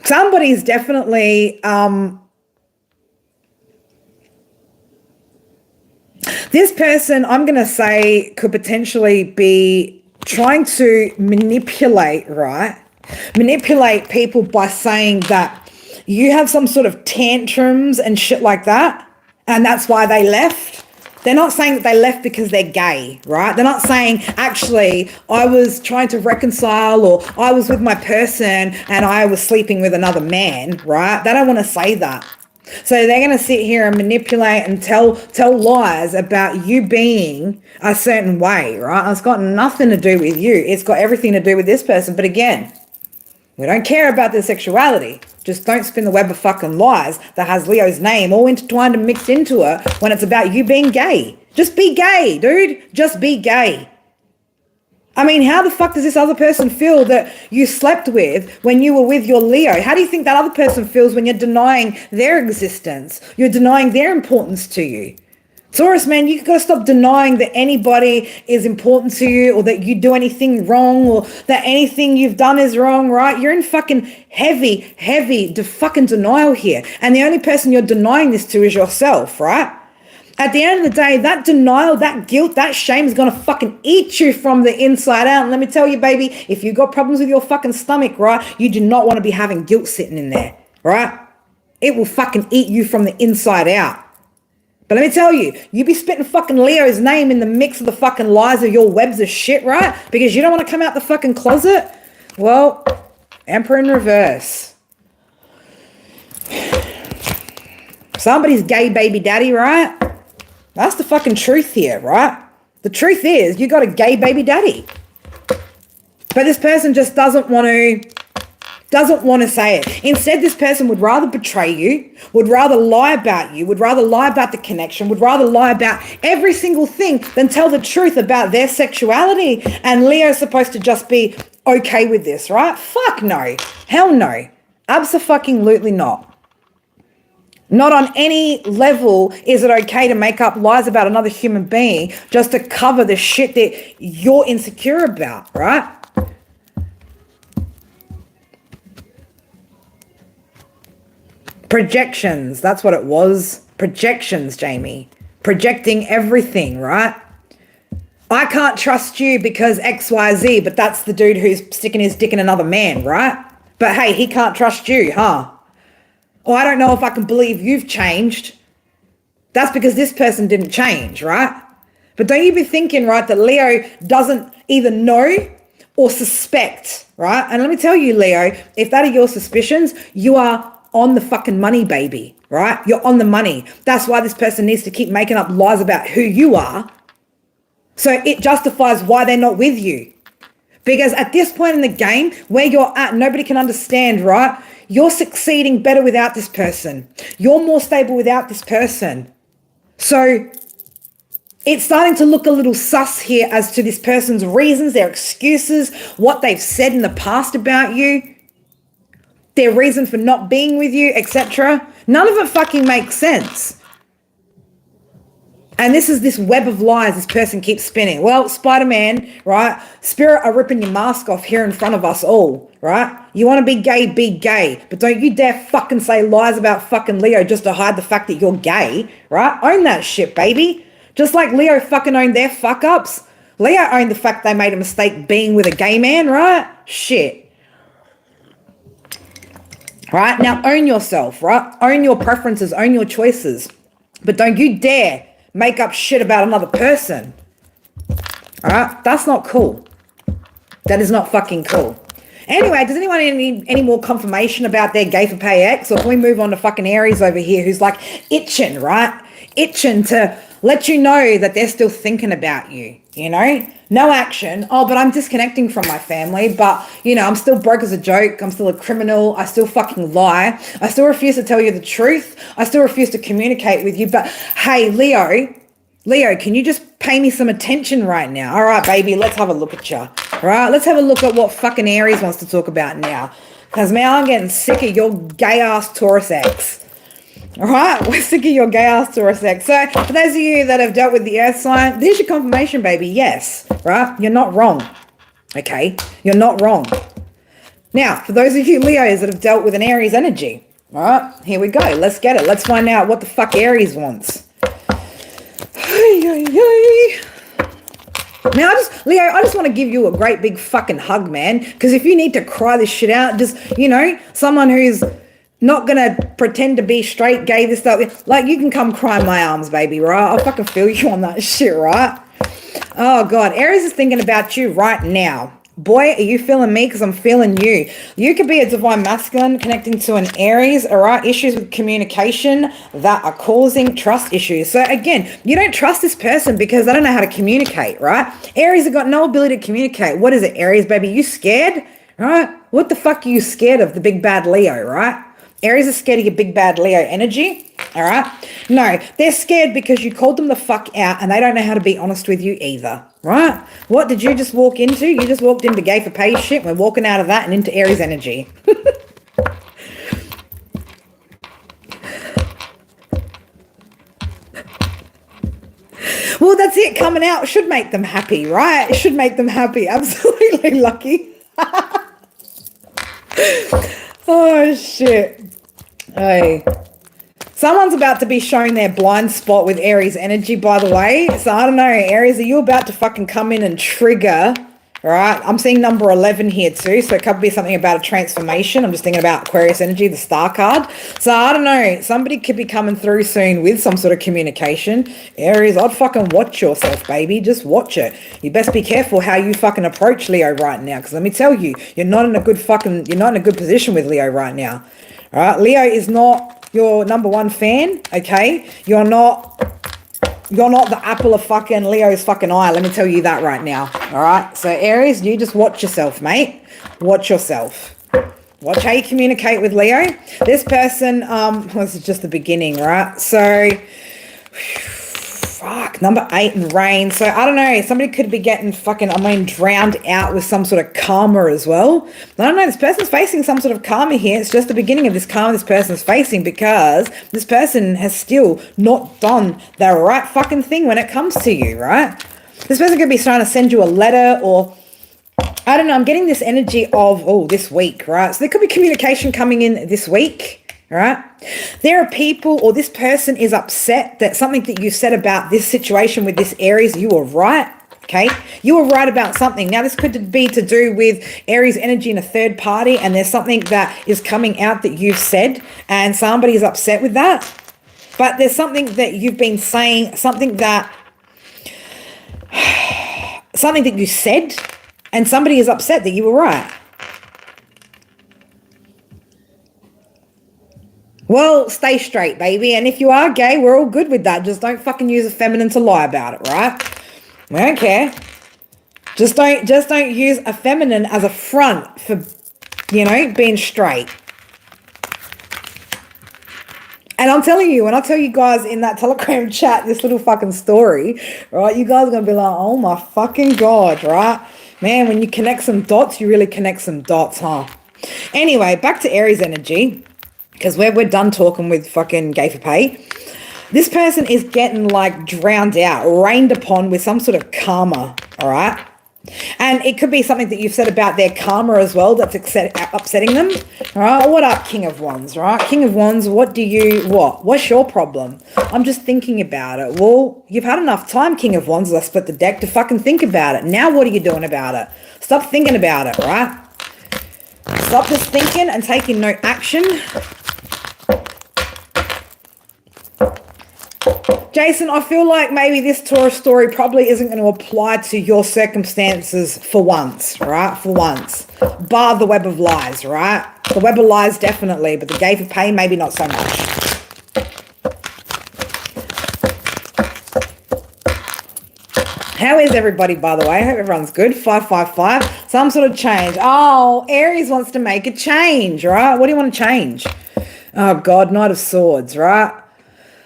Somebody's definitely, this person, I'm going to say, could potentially be trying to manipulate, right? Manipulate people by saying that you have some sort of tantrums and shit like that, and that's why they left. They're not saying that they left because they're gay, right? They're not saying, actually, I was trying to reconcile, or I was with my person and I was sleeping with another man, right? They don't want to say that. So they're going to sit here and manipulate and tell lies about you being a certain way, right? It's got nothing to do with you. It's got everything to do with this person. But again, we don't care about their sexuality. Just don't spin the web of fucking lies that has Leo's name all intertwined and mixed into it when it's about you being gay. Just be gay, dude. Just be gay. I mean, how the fuck does this other person feel that you slept with when you were with your Leo? How do you think that other person feels when you're denying their existence? You're denying their importance to you. Taurus, man, you got to stop denying that anybody is important to you, or that you do anything wrong, or that anything you've done is wrong, right? You're in fucking heavy fucking denial here. And the only person you're denying this to is yourself, right? At the end of the day, that denial, that guilt, that shame is going to fucking eat you from the inside out. And let me tell you, baby, if you've got problems with your fucking stomach, right, you do not want to be having guilt sitting in there, right? It will fucking eat you from the inside out. But let me tell you, you be spitting fucking Leo's name in the mix of the fucking lies of your webs of shit, right? Because you don't want to come out the fucking closet. Well, Emperor in reverse. Somebody's gay baby daddy, right? That's the fucking truth here, right? The truth is you got a gay baby daddy. But this person just doesn't want to say it. Instead, this person would rather betray you, would rather lie about you, would rather lie about the connection, would rather lie about every single thing than tell the truth about their sexuality. And Leo's supposed to just be okay with this, right? Fuck no. Hell no. Abso-fucking-lutely not. Not on any level is it okay to make up lies about another human being just to cover the shit that you're insecure about, right? Projections, that's what it was. Projections, Jamie. Projecting everything, right? I can't trust you because XYZ, but that's the dude who's sticking his dick in another man, right? But hey, he can't trust you, huh? Or I don't know if I can believe you've changed. That's because this person didn't change, right? But don't you be thinking, right, that Leo doesn't either know or suspect, right? And let me tell you, Leo, if that are your suspicions, you are on the fucking money, baby, right? You're on the money. That's why this person needs to keep making up lies about who you are. So it justifies why they're not with you. Because at this point in the game where you're at, nobody can understand, right? You're succeeding better without this person. You're more stable without this person. So it's starting to look a little sus here as to this person's reasons, their excuses, what they've said in the past about you, their reason for not being with you, etc. None of it fucking makes sense. And this is this web of lies this person keeps spinning. Well, Spider-Man, right? Spirit are ripping your mask off here in front of us all, right? You want to be gay, but don't you dare fucking say lies about fucking Leo just to hide the fact that you're gay, right? Own that shit, baby. Just like Leo fucking owned their fuck-ups. Leo owned the fact they made a mistake being with a gay man, right? Shit. Right? Now own yourself, right? Own your preferences, own your choices. But don't you dare make up shit about another person. All right? That's not cool. That is not fucking cool. Anyway, does anyone need any more confirmation about their gay for pay ex? Or can we move on to fucking Aries over here who's like itching, right? Itching to let you know that they're still thinking about you, you know? No action. Oh, but I'm disconnecting from my family. But, you know, I'm still broke as a joke. I'm still a criminal. I still fucking lie. I still refuse to tell you the truth. I still refuse to communicate with you. But, hey, Leo, can you just pay me some attention right now? All right, baby, let's have a look at you. All right, let's have a look at what fucking Aries wants to talk about now. Because now I'm getting sick of your gay-ass Taurus ex. All right, we're sick of your gay-ass Taurus ex. So for those of you that have dealt with the earth sign, there's your confirmation, baby. Yes, right? You're not wrong. Okay? You're not wrong. Now, for those of you Leos that have dealt with an Aries energy, all right, here we go. Let's get it. Let's find out what the fuck Aries wants. Now, Leo, I just want to give you a great big fucking hug, man. Because if you need to cry this shit out, just, you know, someone who's not going to pretend to be straight, gay, this, that. Like, you can come cry in my arms, baby, right? I'll fucking feel you on that shit, right? Oh, God. Aries is thinking about you right now. Boy, are you feeling me? Because I'm feeling you. You could be a divine masculine connecting to an Aries, all right? Issues with communication that are causing trust issues. So, again, you don't trust this person because they don't know how to communicate, right? Aries have got no ability to communicate. What is it, Aries, baby? You scared, right? What the fuck are you scared of? The big bad Leo, right? Aries is scared of your big bad Leo energy, all right? No, they're scared because you called them the fuck out and they don't know how to be honest with you either, right? What did you just walk into? You just walked into gay for pay shit. We're walking out of that and into Aries energy. Well, that's it. Coming out should make them happy, right? It should make them happy. Absolutely lucky. Oh, shit. Hey. Someone's about to be showing their blind spot with Aries energy, by the way. So I don't know, Aries, are you about to fucking come in and trigger? All right, I'm seeing number 11 here too, so it could be something about a transformation. I'm just thinking about Aquarius energy, the star card. So I don't know, somebody could be coming through soon with some sort of communication. Aries, I'd fucking watch yourself, baby. Just watch it. You best be careful how you fucking approach Leo right now, because let me tell you, you're not in a good position with Leo right now. All right, Leo is not your number one fan, okay? You're not the apple of fucking Leo's fucking eye. Let me tell you that right now. All right. So Aries, you just watch yourself, mate. Watch yourself. Watch how you communicate with Leo. This person, this is just the beginning, right? So, fuck, number 8 in rain. So I don't know. Somebody could be getting drowned out with some sort of karma as well. I don't know. This person's facing some sort of karma here. It's just the beginning of this karma this person's facing, because this person has still not done the right fucking thing when it comes to you, right? This person could be trying to send you a letter, or I don't know. I'm getting this energy of, this week, right? So there could be communication coming in this week. Right? There are people, or this person is upset that something that you said about this situation with this Aries, you were right. Okay. You were right about something. Now, this could be to do with Aries energy in a third party, and there's something that is coming out that you've said, and somebody is upset with that. But there's something that you've been saying, something that you said, and somebody is upset that you were right. Well, stay straight, baby. And if you are gay, we're all good with that. Just don't fucking use a feminine to lie about it, right? We don't care. Just don't use a feminine as a front for, being straight. And I'm telling you, when I tell you guys in that Telegram chat this little fucking story, right, you guys are going to be like, oh my fucking God, right? Man, when you connect some dots, you really connect some dots, huh? Anyway, back to Aries energy. Because we're done talking with fucking gay for pay. This person is getting drowned out, rained upon with some sort of karma, all right? And it could be something that you've said about their karma as well that's upsetting them, all right? What up, King of Wands, right? King of Wands, what's your problem? I'm just thinking about it. Well, you've had enough time, King of Wands, as I split the deck, to fucking think about it. Now what are you doing about it? Stop thinking about it, right? Stop just thinking and taking no action. Jason, I feel like maybe this Taurus story probably isn't going to apply to your circumstances for once, right? For once. Bar the web of lies, right? The web of lies, definitely, but the gay for pay, maybe not so much. How is everybody, by the way? I hope everyone's good. 555. Some sort of change. Oh, Aries wants to make a change, right? What do you want to change? Oh, God, Knight of Swords, right?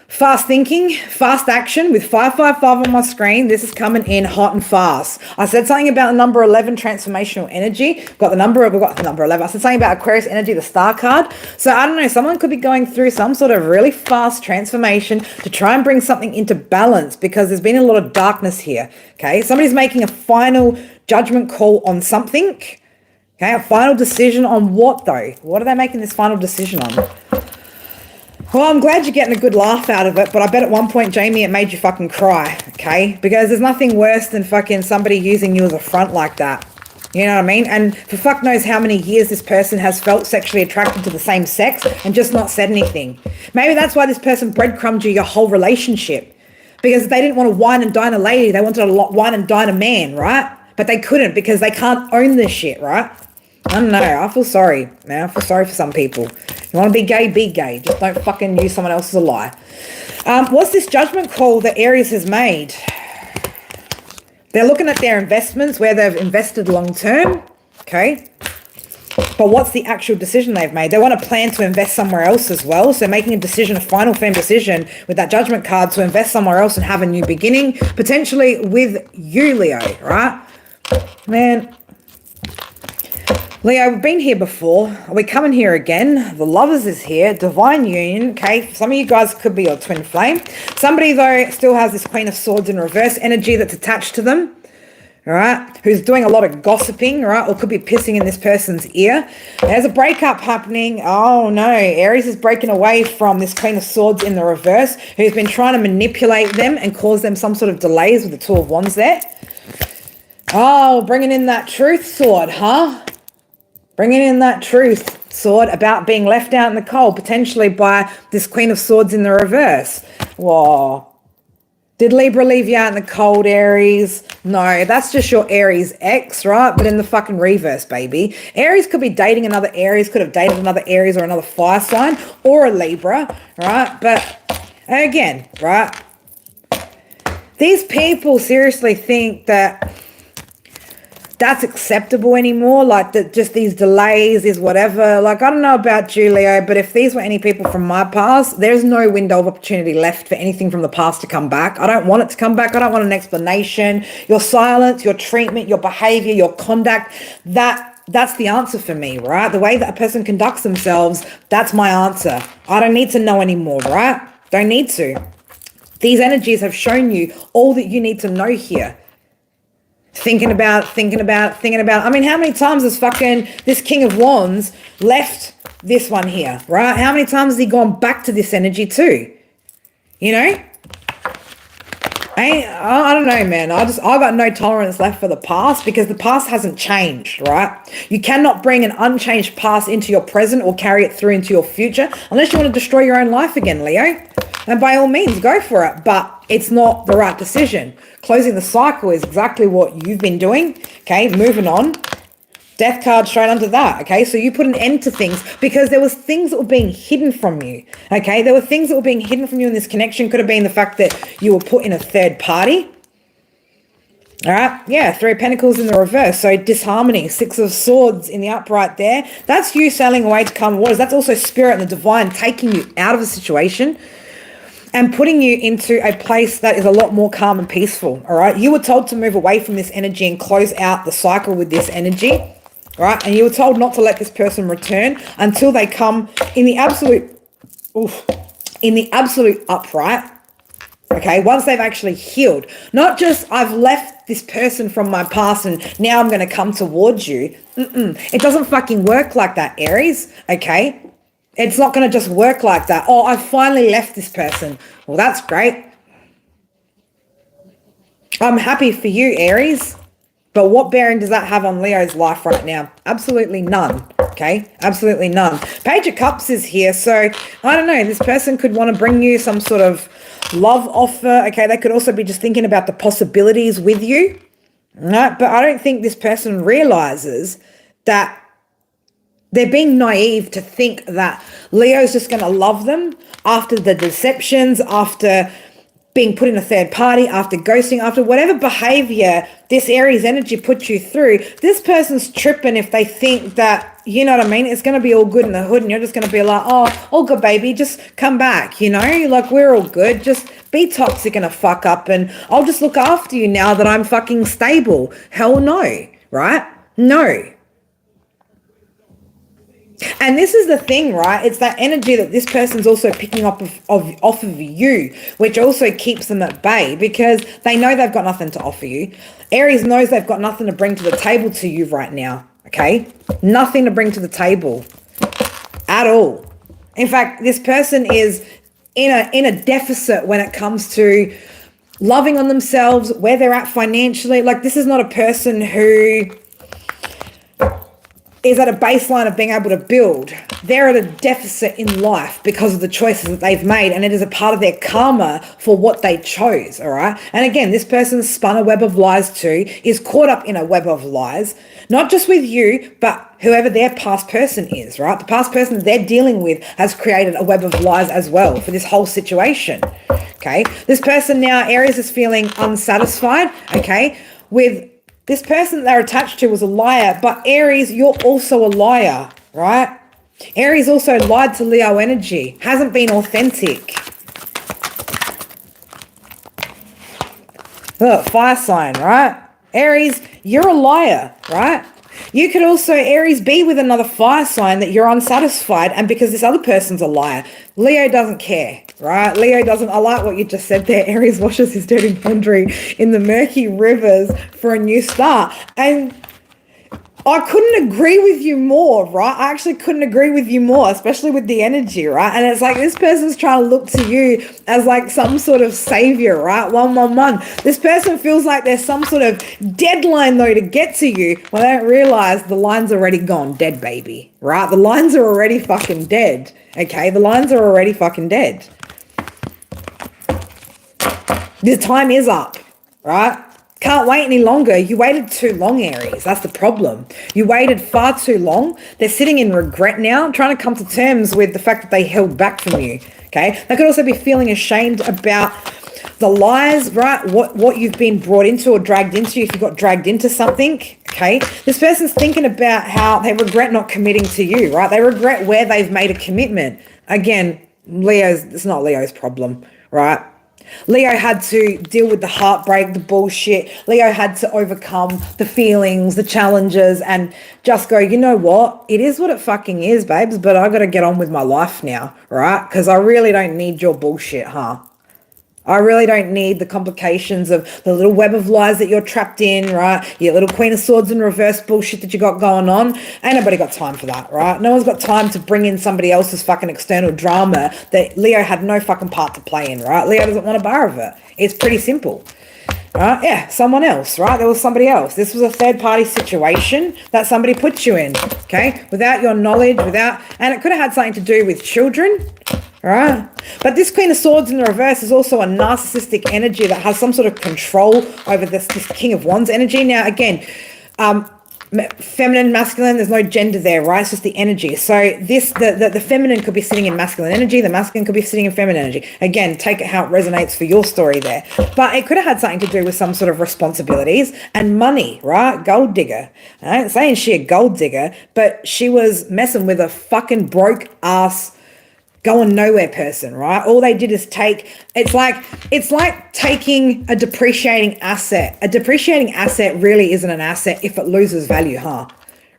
Fast thinking, fast action with 555 on my screen. This is coming in hot and fast. I said something about the number 11, transformational energy. We've got the number 11. I said something about Aquarius energy, the star card. So I don't know, someone could be going through some sort of really fast transformation to try and bring something into balance, because there's been a lot of darkness here. Okay, somebody's making a final judgment call on something. Okay, a final decision on what though? What are they making this final decision on? Well, I'm glad you're getting a good laugh out of it, but I bet at one point, Jamie, it made you fucking cry, okay? Because there's nothing worse than fucking somebody using you as a front like that. You know what I mean? And for fuck knows how many years this person has felt sexually attracted to the same sex and just not said anything. Maybe that's why this person breadcrumbed you your whole relationship. Because they didn't want to wine and dine a lady, they wanted to wine and dine a man, right? But they couldn't because they can't own this shit, right? I don't know. I feel sorry, man. I feel sorry for some people. You want to be gay, be gay. Just don't fucking use someone else as a lie. What's this judgment call that Aries has made? They're looking at their investments, where they've invested long term. Okay. But what's the actual decision they've made? They want to plan to invest somewhere else as well. So making a decision, a final firm decision with that judgment card to invest somewhere else and have a new beginning, potentially with you, Leo, right? Man. Leo, we've been here before. We're coming here again. The Lovers is here. Divine Union. Okay, some of you guys could be your twin flame. Somebody, though, still has this Queen of Swords in reverse energy that's attached to them. right, who's doing a lot of gossiping, right, or could be pissing in this person's ear. There's a breakup happening. Oh no, Aries is breaking away from this Queen of Swords in the reverse, who's been trying to manipulate them and cause them some sort of delays with the Two of Wands there. Oh, bringing in that truth sword, huh? Bringing in that truth sword about being left out in the cold, potentially by this Queen of Swords in the reverse. Whoa. Did Libra leave you out in the cold, Aries? No, that's just your Aries ex, right? But in the fucking reverse, baby. Aries could be dating another Aries, could have dated another Aries or another fire sign or a Libra, right? But again, right? These people seriously think that that's acceptable anymore, like that just these delays is whatever. Like, I don't know about you, Leo, but if these were any people from my past, there's no window of opportunity left for anything from the past to come back. I don't want it to come back. I don't want an explanation. Your silence, your treatment, your behavior, your conduct, that's the answer for me, right? The way that a person conducts themselves, that's my answer. I don't need to know anymore, right? Don't need to. These energies have shown you all that you need to know here. Thinking about. I mean, how many times has fucking this King of Wands left this one here, right? How many times has he gone back to this energy too? You know? I don't know, man. I got no tolerance left for the past because the past hasn't changed, right? You cannot bring an unchanged past into your present or carry it through into your future unless you want to destroy your own life again, Leo. And by all means, go for it. But it's not the right decision. Closing the cycle is exactly what you've been doing. Okay, moving on. Death card straight under that. Okay, so you put an end to things because there was things that were being hidden from you. Okay, there were things that were being hidden from you in this connection. Could have been the fact that you were put in a third party. All right, yeah, Three of Pentacles in the reverse. So disharmony, Six of Swords in the upright there. That's you sailing away to calm waters. That's also spirit and the divine taking you out of a situation and putting you into a place that is a lot more calm and peaceful, all right? You were told to move away from this energy and close out the cycle with this energy, right? And you were told not to let this person return until they come in the absolute upright, okay? Once they've actually healed. Not just, I've left this person from my past and now I'm going to come towards you. It doesn't fucking work like that, Aries, okay? It's not going to just work like that. Oh, I finally left this person. Well, that's great. I'm happy for you, Aries. But what bearing does that have on Leo's life right now? Absolutely none. Okay? Absolutely none. Page of Cups is here. So, I don't know. This person could want to bring you some sort of love offer. Okay? They could also be just thinking about the possibilities with you. No, but I don't think this person realizes that they're being naive to think that Leo's just going to love them after the deceptions, after being put in a third party, after ghosting, after whatever behavior this Aries energy puts you through. This person's tripping if they think that, you know what I mean, it's going to be all good in the hood and you're just going to be like, oh, all good, baby, just come back, you know, like we're all good. Just be toxic and a fuck up and I'll just look after you now that I'm fucking stable. Hell no, right? No. And this is the thing, right? It's that energy that this person's also picking up off of you, which also keeps them at bay because they know they've got nothing to offer you. Aries knows they've got nothing to bring to the table to you right now, okay? Nothing to bring to the table at all. In fact, this person is in a deficit when it comes to loving on themselves, where they're at financially. Like, this is not a person who is at a baseline of being able to build. They're at a deficit in life because of the choices that they've made, and it is a part of their karma for what they chose, all right? And again, this person's spun a web of lies too, is caught up in a web of lies, not just with you, but whoever their past person is, right? The past person they're dealing with has created a web of lies as well for this whole situation, okay? This person now, Aries, is feeling unsatisfied, okay, with this person they're attached to was a liar, but Aries, you're also a liar, right? Aries also lied to Leo energy, hasn't been authentic. Look, fire sign, right? Aries, you're a liar, right? You could also, Aries, be with another fire sign that you're unsatisfied, and because this other person's a liar. Leo doesn't care, right? Leo doesn't, I like what you just said there. Aries washes his dirty laundry in the murky rivers for a new start. And I couldn't agree with you more, right? I actually couldn't agree with you more, especially with the energy, right? And it's like this person's trying to look to you as like some sort of savior, right? 111. This person feels like there's some sort of deadline though to get to you when they don't realize the line's already gone dead, baby, right? The lines are already fucking dead, okay? The lines are already fucking dead. The time is up, right? Can't wait any longer. You waited too long, Aries. That's the problem. You waited far too long. They're sitting in regret now, trying to come to terms with the fact that they held back from you, okay? They could also be feeling ashamed about the lies, right? What you've been brought into or dragged into, if you got dragged into something, okay? This person's thinking about how they regret not committing to you, right? They regret where they've made a commitment. Again, it's not Leo's problem, right? Leo had to deal with the heartbreak, the bullshit. Leo had to overcome the feelings, the challenges, and just go, you know what? It is what it fucking is, babes, but I got to get on with my life now, right? Because I really don't need your bullshit, huh? I really don't need the complications of the little web of lies that you're trapped in, right? Your little Queen of Swords in reverse bullshit that you got going on. Ain't nobody got time for that, right? No one's got time to bring in somebody else's fucking external drama that Leo had no fucking part to play in, right? Leo doesn't want a bar of it. It's pretty simple. Right? Yeah, someone else, right? There was somebody else. This was a third-party situation that somebody put you in, okay? Without your knowledge, and it could have had something to do with children, right? But this Queen of Swords in the reverse is also a narcissistic energy that has some sort of control over this King of Wands energy. Now, again, feminine, masculine, there's no gender there, right? It's just the energy. So the feminine could be sitting in masculine energy, the masculine could be sitting in feminine energy. Again, take it how it resonates for your story there. But it could have had something to do with some sort of responsibilities and money, right? Gold digger. I ain't saying she a gold digger, but she was messing with a fucking broke ass going nowhere person, right? All they did is it's like taking a depreciating asset. A depreciating asset really isn't an asset if it loses value, huh?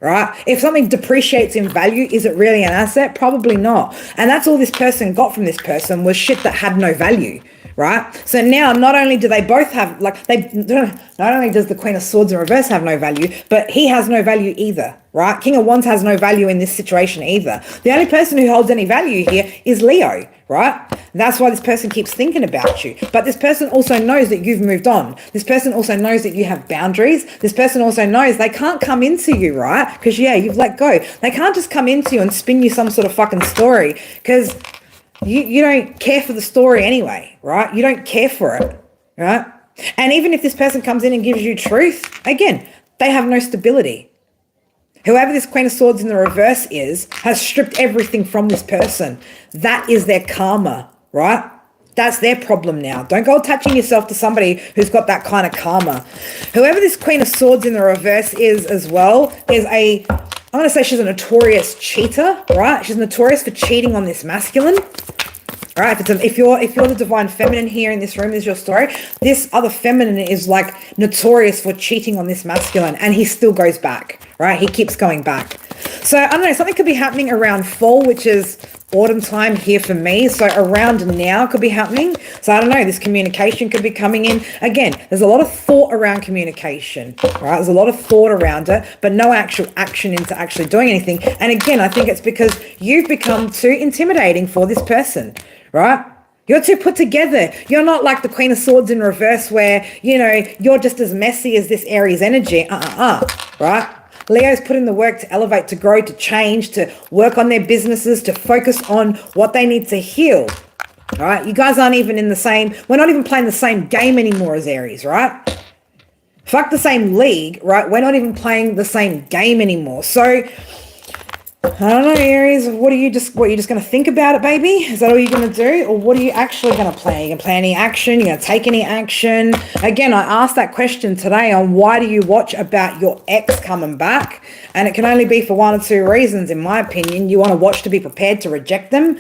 Right? If something depreciates in value, is it really an asset? Probably not. And that's all this person got from this person was shit that had no value, right? So now not only do they both have, not only does the Queen of Swords in reverse have no value, but he has no value either, right? King of Wands has no value in this situation either. The only person who holds any value here is Leo, right? And that's why this person keeps thinking about you. But this person also knows that you've moved on. This person also knows that you have boundaries. This person also knows they can't come into you, right? Because, yeah, you've let go. They can't just come into you and spin you some sort of fucking story because you don't care for the story anyway, right? You don't care for it, right? And even if this person comes in and gives you truth, again, they have no stability. Whoever this Queen of Swords in the reverse has stripped everything from this person. That is their karma, right? That's their problem now. Don't go attaching yourself to somebody who's got that kind of karma. Whoever this Queen of Swords in the reverse is as well is I'm going to say she's a notorious cheater, right? She's notorious for cheating on this masculine. All right, if you're the divine feminine here in this room is your story, this other feminine is like notorious for cheating on this masculine, and he still goes back, right? He keeps going back. So I don't know, something could be happening around fall, which is autumn time here for me. So around now could be happening. So I don't know, this communication could be coming in. Again, there's a lot of thought around communication, right? There's a lot of thought around it, but no actual action into actually doing anything. And again, I think it's because you've become too intimidating for this person, right? You're too put together. You're not like the Queen of Swords in reverse where, you're just as messy as this Aries energy. Right? Leo's put in the work to elevate, to grow, to change, to work on their businesses, to focus on what they need to heal. All right? You guys aren't even we're not even playing the same game anymore as Aries, right? Fuck the same league, right? We're not even playing the same game anymore. So I don't know, Aries, what are you just going to think about it, baby? Is that all you're going to do? Or what are you actually going to play? Are you going to play any action? You're going to take any action? Again, I asked that question today on why do you watch about your ex coming back? And it can only be for one or two reasons, in my opinion. You want to watch to be prepared to reject them,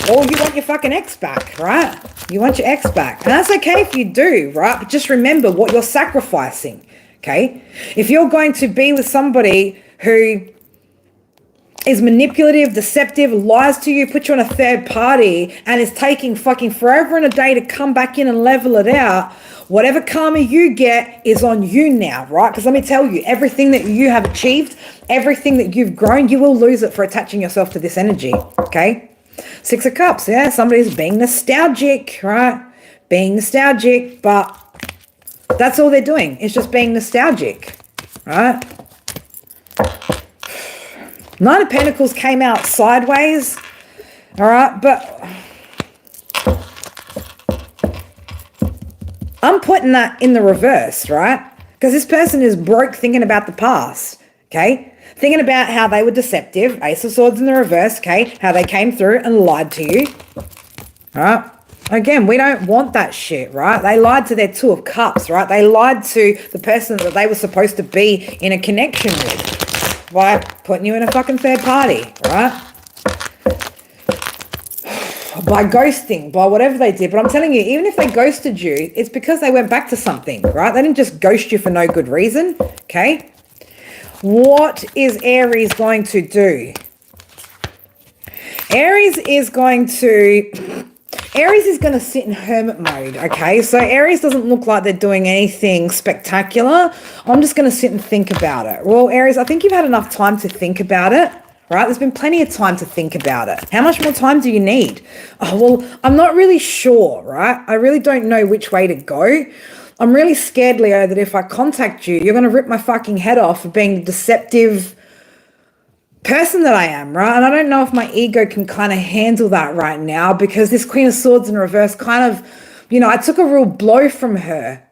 or you want your fucking ex back, right? You want your ex back. And that's okay if you do, right? But just remember what you're sacrificing. okay? If you're going to be with somebody who is manipulative, deceptive, lies to you, put you on a third party, and is taking fucking forever and a day to come back in and level it out, whatever karma you get is on you now, right? Because let me tell you, everything that you have achieved, everything that you've grown, you will lose it for attaching yourself to this energy, okay? Six of Cups, yeah, somebody's being nostalgic, right? Being nostalgic, but that's all they're doing. It's just being nostalgic, right? Nine of Pentacles came out sideways, all right? But I'm putting that in the reverse, right? Because this person is broke thinking about the past, okay? Thinking about how they were deceptive, Ace of Swords in the reverse, okay? How they came through and lied to you, all right? Again, we don't want that shit, right? They lied to their Two of Cups, right? They lied to the person that they were supposed to be in a connection with by putting you in a fucking third party, right? By ghosting, by whatever they did. But I'm telling you, even if they ghosted you, it's because they went back to something, right? They didn't just ghost you for no good reason, okay? What is Aries going to do? Aries is going to sit in hermit mode, okay? So Aries doesn't look like they're doing anything spectacular. I'm just going to sit and think about it. Well, Aries, I think you've had enough time to think about it, right? There's been plenty of time to think about it. How much more time do you need? Oh, well, I'm not really sure, right? I really don't know which way to go. I'm really scared, Leo, that if I contact you, you're going to rip my fucking head off for being deceptive person that I am, right? And I don't know if my ego can kind of handle that right now, because this Queen of Swords in reverse kind of, you know, I took a real blow from her.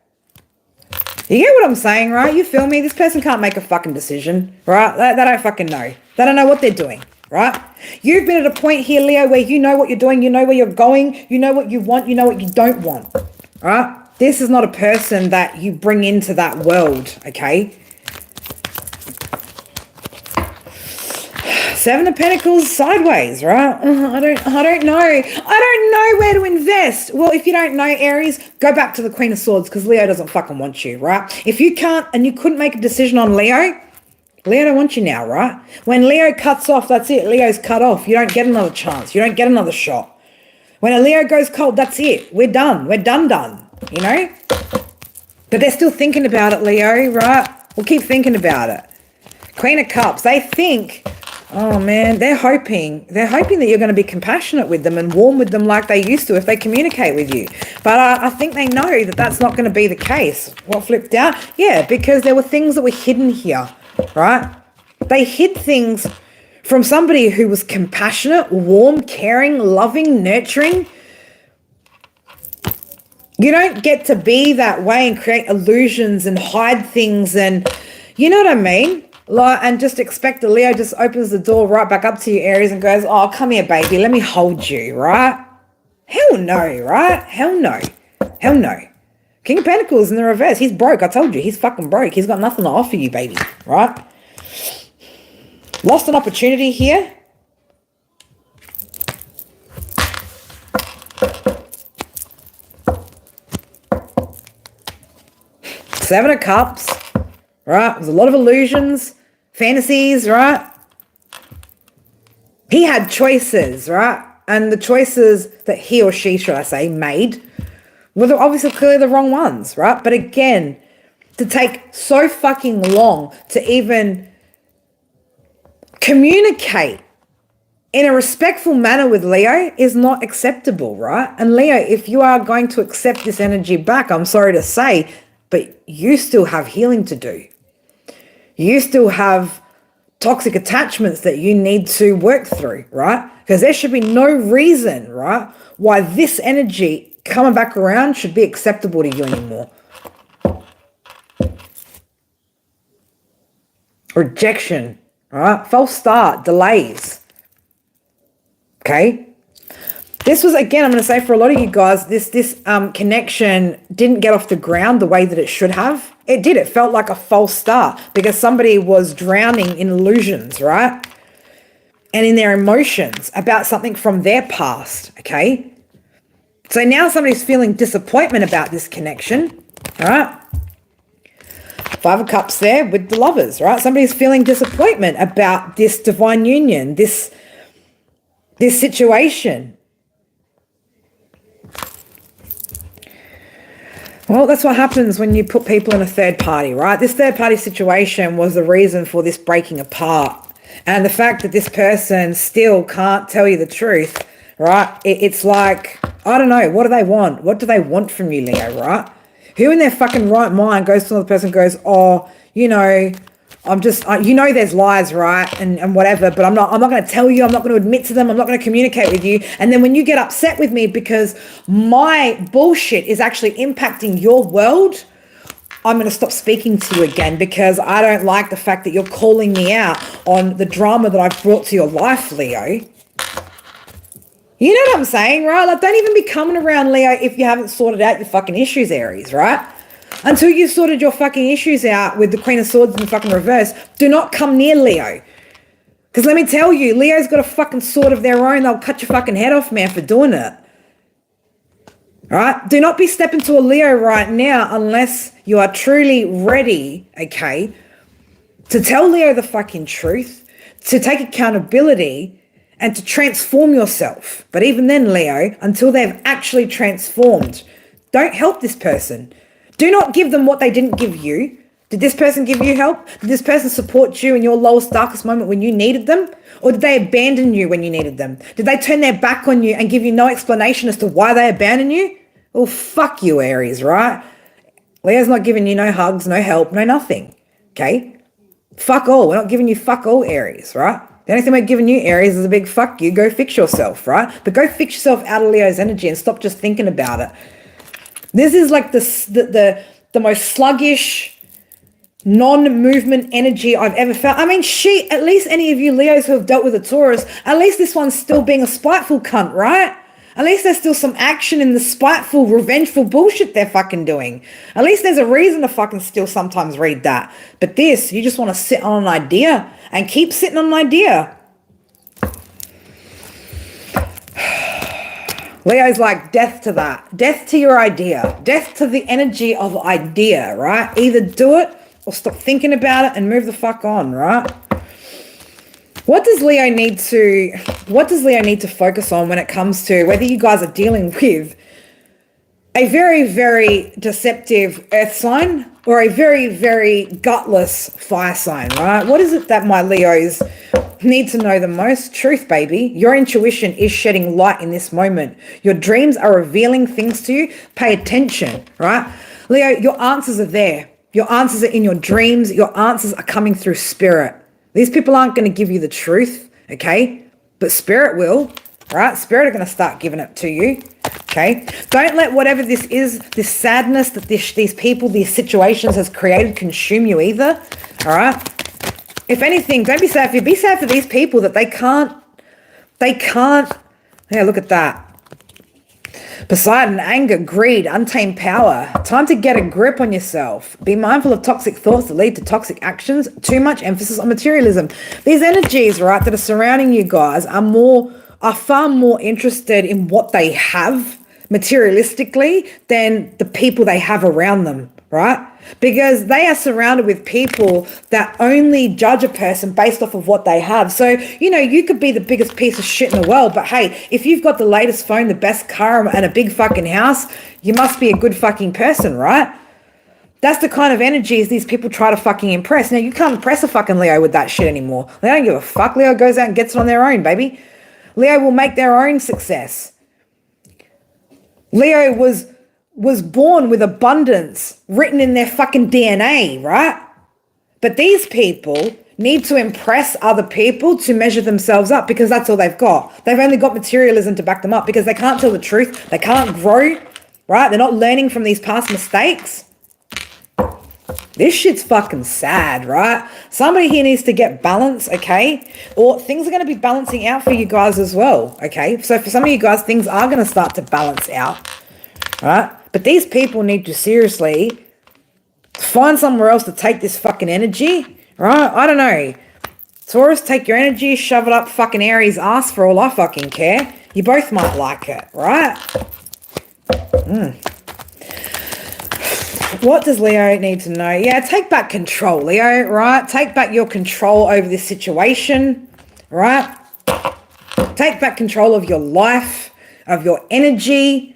You get what I'm saying, right? You feel me? This person can't make a fucking decision, right? They don't fucking know. They don't know what they're doing, right? You've been at a point here, Leo, where you know what you're doing, you know where you're going, you know what you want, you know what you don't want, right? This is not a person that you bring into that world, okay? Seven of Pentacles sideways, right? I don't know. I don't know where to invest. Well, if you don't know, Aries, go back to the Queen of Swords, because Leo doesn't fucking want you, right? If you can't and you couldn't make a decision on Leo, Leo don't want you now, right? When Leo cuts off, that's it. Leo's cut off. You don't get another chance. You don't get another shot. When a Leo goes cold, that's it. We're done. We're done, you know? But they're still thinking about it, Leo, right? We'll keep thinking about it. Queen of Cups, they think... Oh, man, they're hoping that you're going to be compassionate with them and warm with them like they used to if they communicate with you. But I think they know that that's not going to be the case. What flipped out? Yeah, because there were things that were hidden here, right? They hid things from somebody who was compassionate, warm, caring, loving, nurturing. You don't get to be that way and create illusions and hide things and, you know what I mean? And just expect the Leo just opens the door right back up to you, Aries, and goes, oh, come here, baby, let me hold you, right? Hell no, right? Hell no. Hell no. King of Pentacles in the reverse. He's broke. I told you, he's fucking broke. He's got nothing to offer you, baby, right? Lost an opportunity here. Seven of Cups. Right? There's a lot of illusions, fantasies, right? He had choices, right? And the choices that he or she, should I say, made were obviously clearly the wrong ones, right? But again, to take so fucking long to even communicate in a respectful manner with Leo is not acceptable, right? And Leo, if you are going to accept this energy back, I'm sorry to say, but you still have healing to do. You still have toxic attachments that you need to work through, right? Because there should be no reason, right, why this energy coming back around should be acceptable to you anymore. Rejection, right? False start, delays. Okay? This was, again, I'm going to say for a lot of you guys, this connection didn't get off the ground the way that it should have. It did. It felt like a false start because somebody was drowning in illusions, right? And in their emotions about something from their past, okay? So now somebody's feeling disappointment about this connection, all right? Five of Cups there with the Lovers, right? Somebody's feeling disappointment about this divine union, this situation. Well, that's what happens when you put people in a third party, right? This third party situation was the reason for this breaking apart. And the fact that this person still can't tell you the truth, right? It's like, I don't know, what do they want? What do they want from you, Leo, right? Who in their fucking right mind goes to another person and goes, oh, you know, I'm just, you know, there's lies, right? And whatever, but I'm not going to tell you. I'm not going to admit to them. I'm not going to communicate with you. And then when you get upset with me because my bullshit is actually impacting your world, I'm going to stop speaking to you again because I don't like the fact that you're calling me out on the drama that I've brought to your life, Leo. You know what I'm saying, right? Like, don't even be coming around, Leo, if you haven't sorted out your fucking issues, Aries, right? Until you sorted your fucking issues out with the Queen of Swords in the fucking reverse, do not come near Leo. Because let me tell you, Leo's got a fucking sword of their own. They'll cut your fucking head off, man, for doing it. All right? Do not be stepping to a Leo right now unless you are truly ready, okay, to tell Leo the fucking truth, to take accountability, and to transform yourself. But even then, Leo, until they've actually transformed, don't help this person. Do not give them what they didn't give you. Did this person give you help? Did this person support you in your lowest, darkest moment when you needed them? Or did they abandon you when you needed them? Did they turn their back on you and give you no explanation as to why they abandoned you? Well, fuck you, Aries, right? Leo's not giving you no hugs, no help, no nothing, okay? Fuck all. We're not giving you fuck all, Aries, right? The only thing we're giving you, Aries, is a big fuck you. Go fix yourself, right? But go fix yourself out of Leo's energy and stop just thinking about it. This is like the most sluggish, non-movement energy I've ever felt. I mean, at least any of you Leos who have dealt with a Taurus, at least this one's still being a spiteful cunt, right? At least there's still some action in the spiteful, revengeful bullshit they're fucking doing. At least there's a reason to fucking still sometimes read that. But this, you just want to sit on an idea and keep sitting on an idea. Leo's like, death to that. Death to your idea. Death to the energy of idea, right? Either do it or stop thinking about it and move the fuck on, right? What does Leo need to focus on when it comes to whether you guys are dealing with a very, very deceptive earth sign or a very, very gutless fire sign, right? What is it that my Leos need to know the most? Truth, baby. Your intuition is shedding light in this moment. Your dreams are revealing things to you. Pay attention, right? Leo, your answers are there. Your answers are in your dreams. Your answers are coming through spirit. These people aren't going to give you the truth, okay? But spirit will, right? Spirit are going to start giving it to you, okay? Don't let whatever this is, this sadness that these people, these situations has created consume you either, all right? If anything, don't be sad for you. Be sad for these people that they can't, yeah, look at that. Poseidon, anger, greed, untamed power. Time to get a grip on yourself. Be mindful of toxic thoughts that lead to toxic actions. Too much emphasis on materialism. These energies, right, that are surrounding you guys are far more interested in what they have materialistically than the people they have around them, right? Because they are surrounded with people that only judge a person based off of what they have. So, you know, you could be the biggest piece of shit in the world, but hey, if you've got the latest phone, the best car, and a big fucking house, you must be a good fucking person, right? That's the kind of energies these people try to fucking impress. Now, you can't impress a fucking Leo with that shit anymore. They don't give a fuck. Leo goes out and gets it on their own, baby. Leo will make their own success. Leo was born with abundance written in their fucking DNA, right? But these people need to impress other people to measure themselves up because that's all they've got. They've only got materialism to back them up because they can't tell the truth. They can't grow, right? They're not learning from these past mistakes. This shit's fucking sad, right? Somebody here needs to get balance, okay? Or things are going to be balancing out for you guys as well, okay? So for some of you guys, things are going to start to balance out, right? But these people need to seriously find somewhere else to take this fucking energy, right? I don't know. Taurus, take your energy, shove it up fucking Aries' ass for all I fucking care. You both might like it, right? What does Leo need to know? Yeah, take back control, Leo, right? Take back your control over this situation, right? Take back control of your life, of your energy,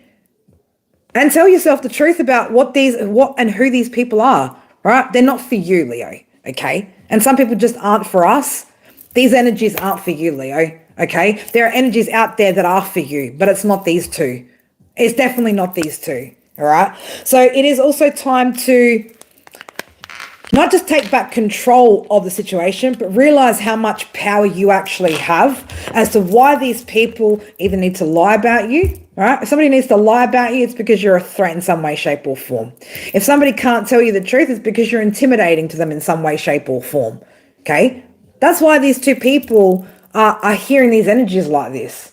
and tell yourself the truth about what and who these people are, right? They're not for you, Leo, okay? And some people just aren't for us. These energies aren't for you, Leo, okay? There are energies out there that are for you, but it's not these two. It's definitely not these two, all right? So it is also time to not just take back control of the situation, but realize how much power you actually have as to why these people either need to lie about you, right? If somebody needs to lie about you, it's because you're a threat in some way, shape, or form. If somebody can't tell you the truth, it's because you're intimidating to them in some way, shape, or form, okay? That's why these two people are hearing these energies like this.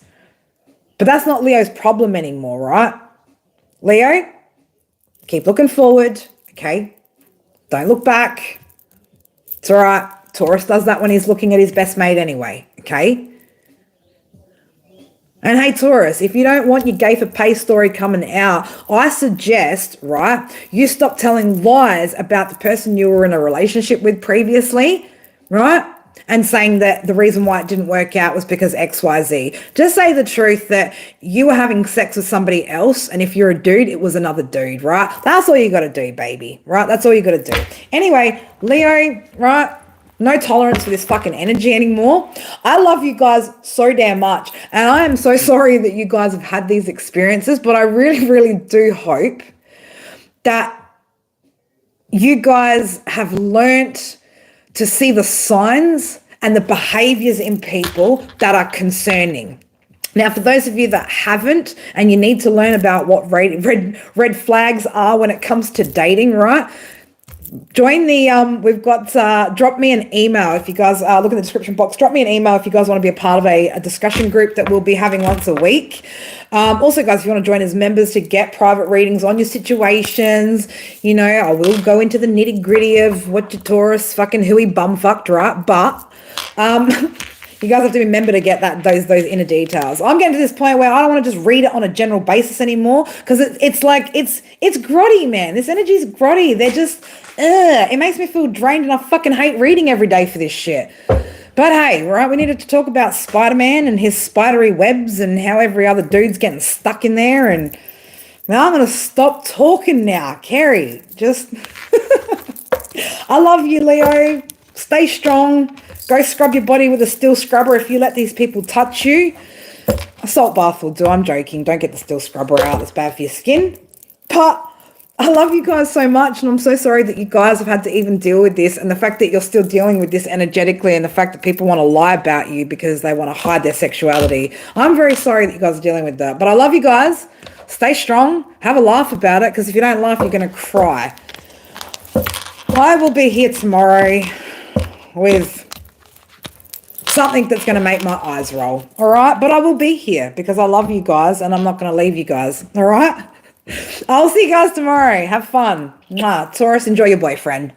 But that's not Leo's problem anymore, right? Leo, keep looking forward, okay? Don't look back. It's all right. Taurus does that when he's looking at his best mate anyway, okay? And hey, Taurus, if you don't want your gay for pay story coming out, I suggest, right, you stop telling lies about the person you were in a relationship with previously, right? And saying that the reason why it didn't work out was because XYZ. Just say the truth that you were having sex with somebody else, and if you're a dude, it was another dude, right? That's all you got to do, baby, right? That's all you got to do. Anyway, Leo, right? No tolerance for this fucking energy anymore. I love you guys so damn much, and I am so sorry that you guys have had these experiences, but I really, really do hope that you guys have learnt to see the signs and the behaviors in people that are concerning. Now, for those of you that haven't, and you need to learn about what red flags are when it comes to dating, right? Join the, we've got, drop me an email if you guys look in the description box. Drop me an email if you guys want to be a part of a discussion group that we'll be having once a week. Also, guys, if you want to join as members to get private readings on your situations, you know, I will go into the nitty gritty of what your Taurus fucking hooey bum fucked, right? But, you guys have to remember to get those inner details. I'm getting to this point where I don't want to just read it on a general basis anymore because it's grotty, man. This energy is grotty. They're just, it makes me feel drained, and I fucking hate reading every day for this shit. But hey, right, we needed to talk about Spider-Man and his spidery webs and how every other dude's getting stuck in there. And now I'm going to stop talking now, Carrie. Just, I love you, Leo. Stay strong. Go scrub your body with a steel scrubber if you let these people touch you. A salt bath will do. I'm joking. Don't get the steel scrubber out. It's bad for your skin. But I love you guys so much, and I'm so sorry that you guys have had to even deal with this, and the fact that you're still dealing with this energetically, and the fact that people want to lie about you because they want to hide their sexuality. I'm very sorry that you guys are dealing with that. But I love you guys. Stay strong. Have a laugh about it, because if you don't laugh, you're going to cry. I will be here tomorrow with something that's going to make my eyes roll, all right? But I will be here because I love you guys, and I'm not going to leave you guys, all right? I'll see you guys tomorrow. Have fun. Taurus, enjoy your boyfriend.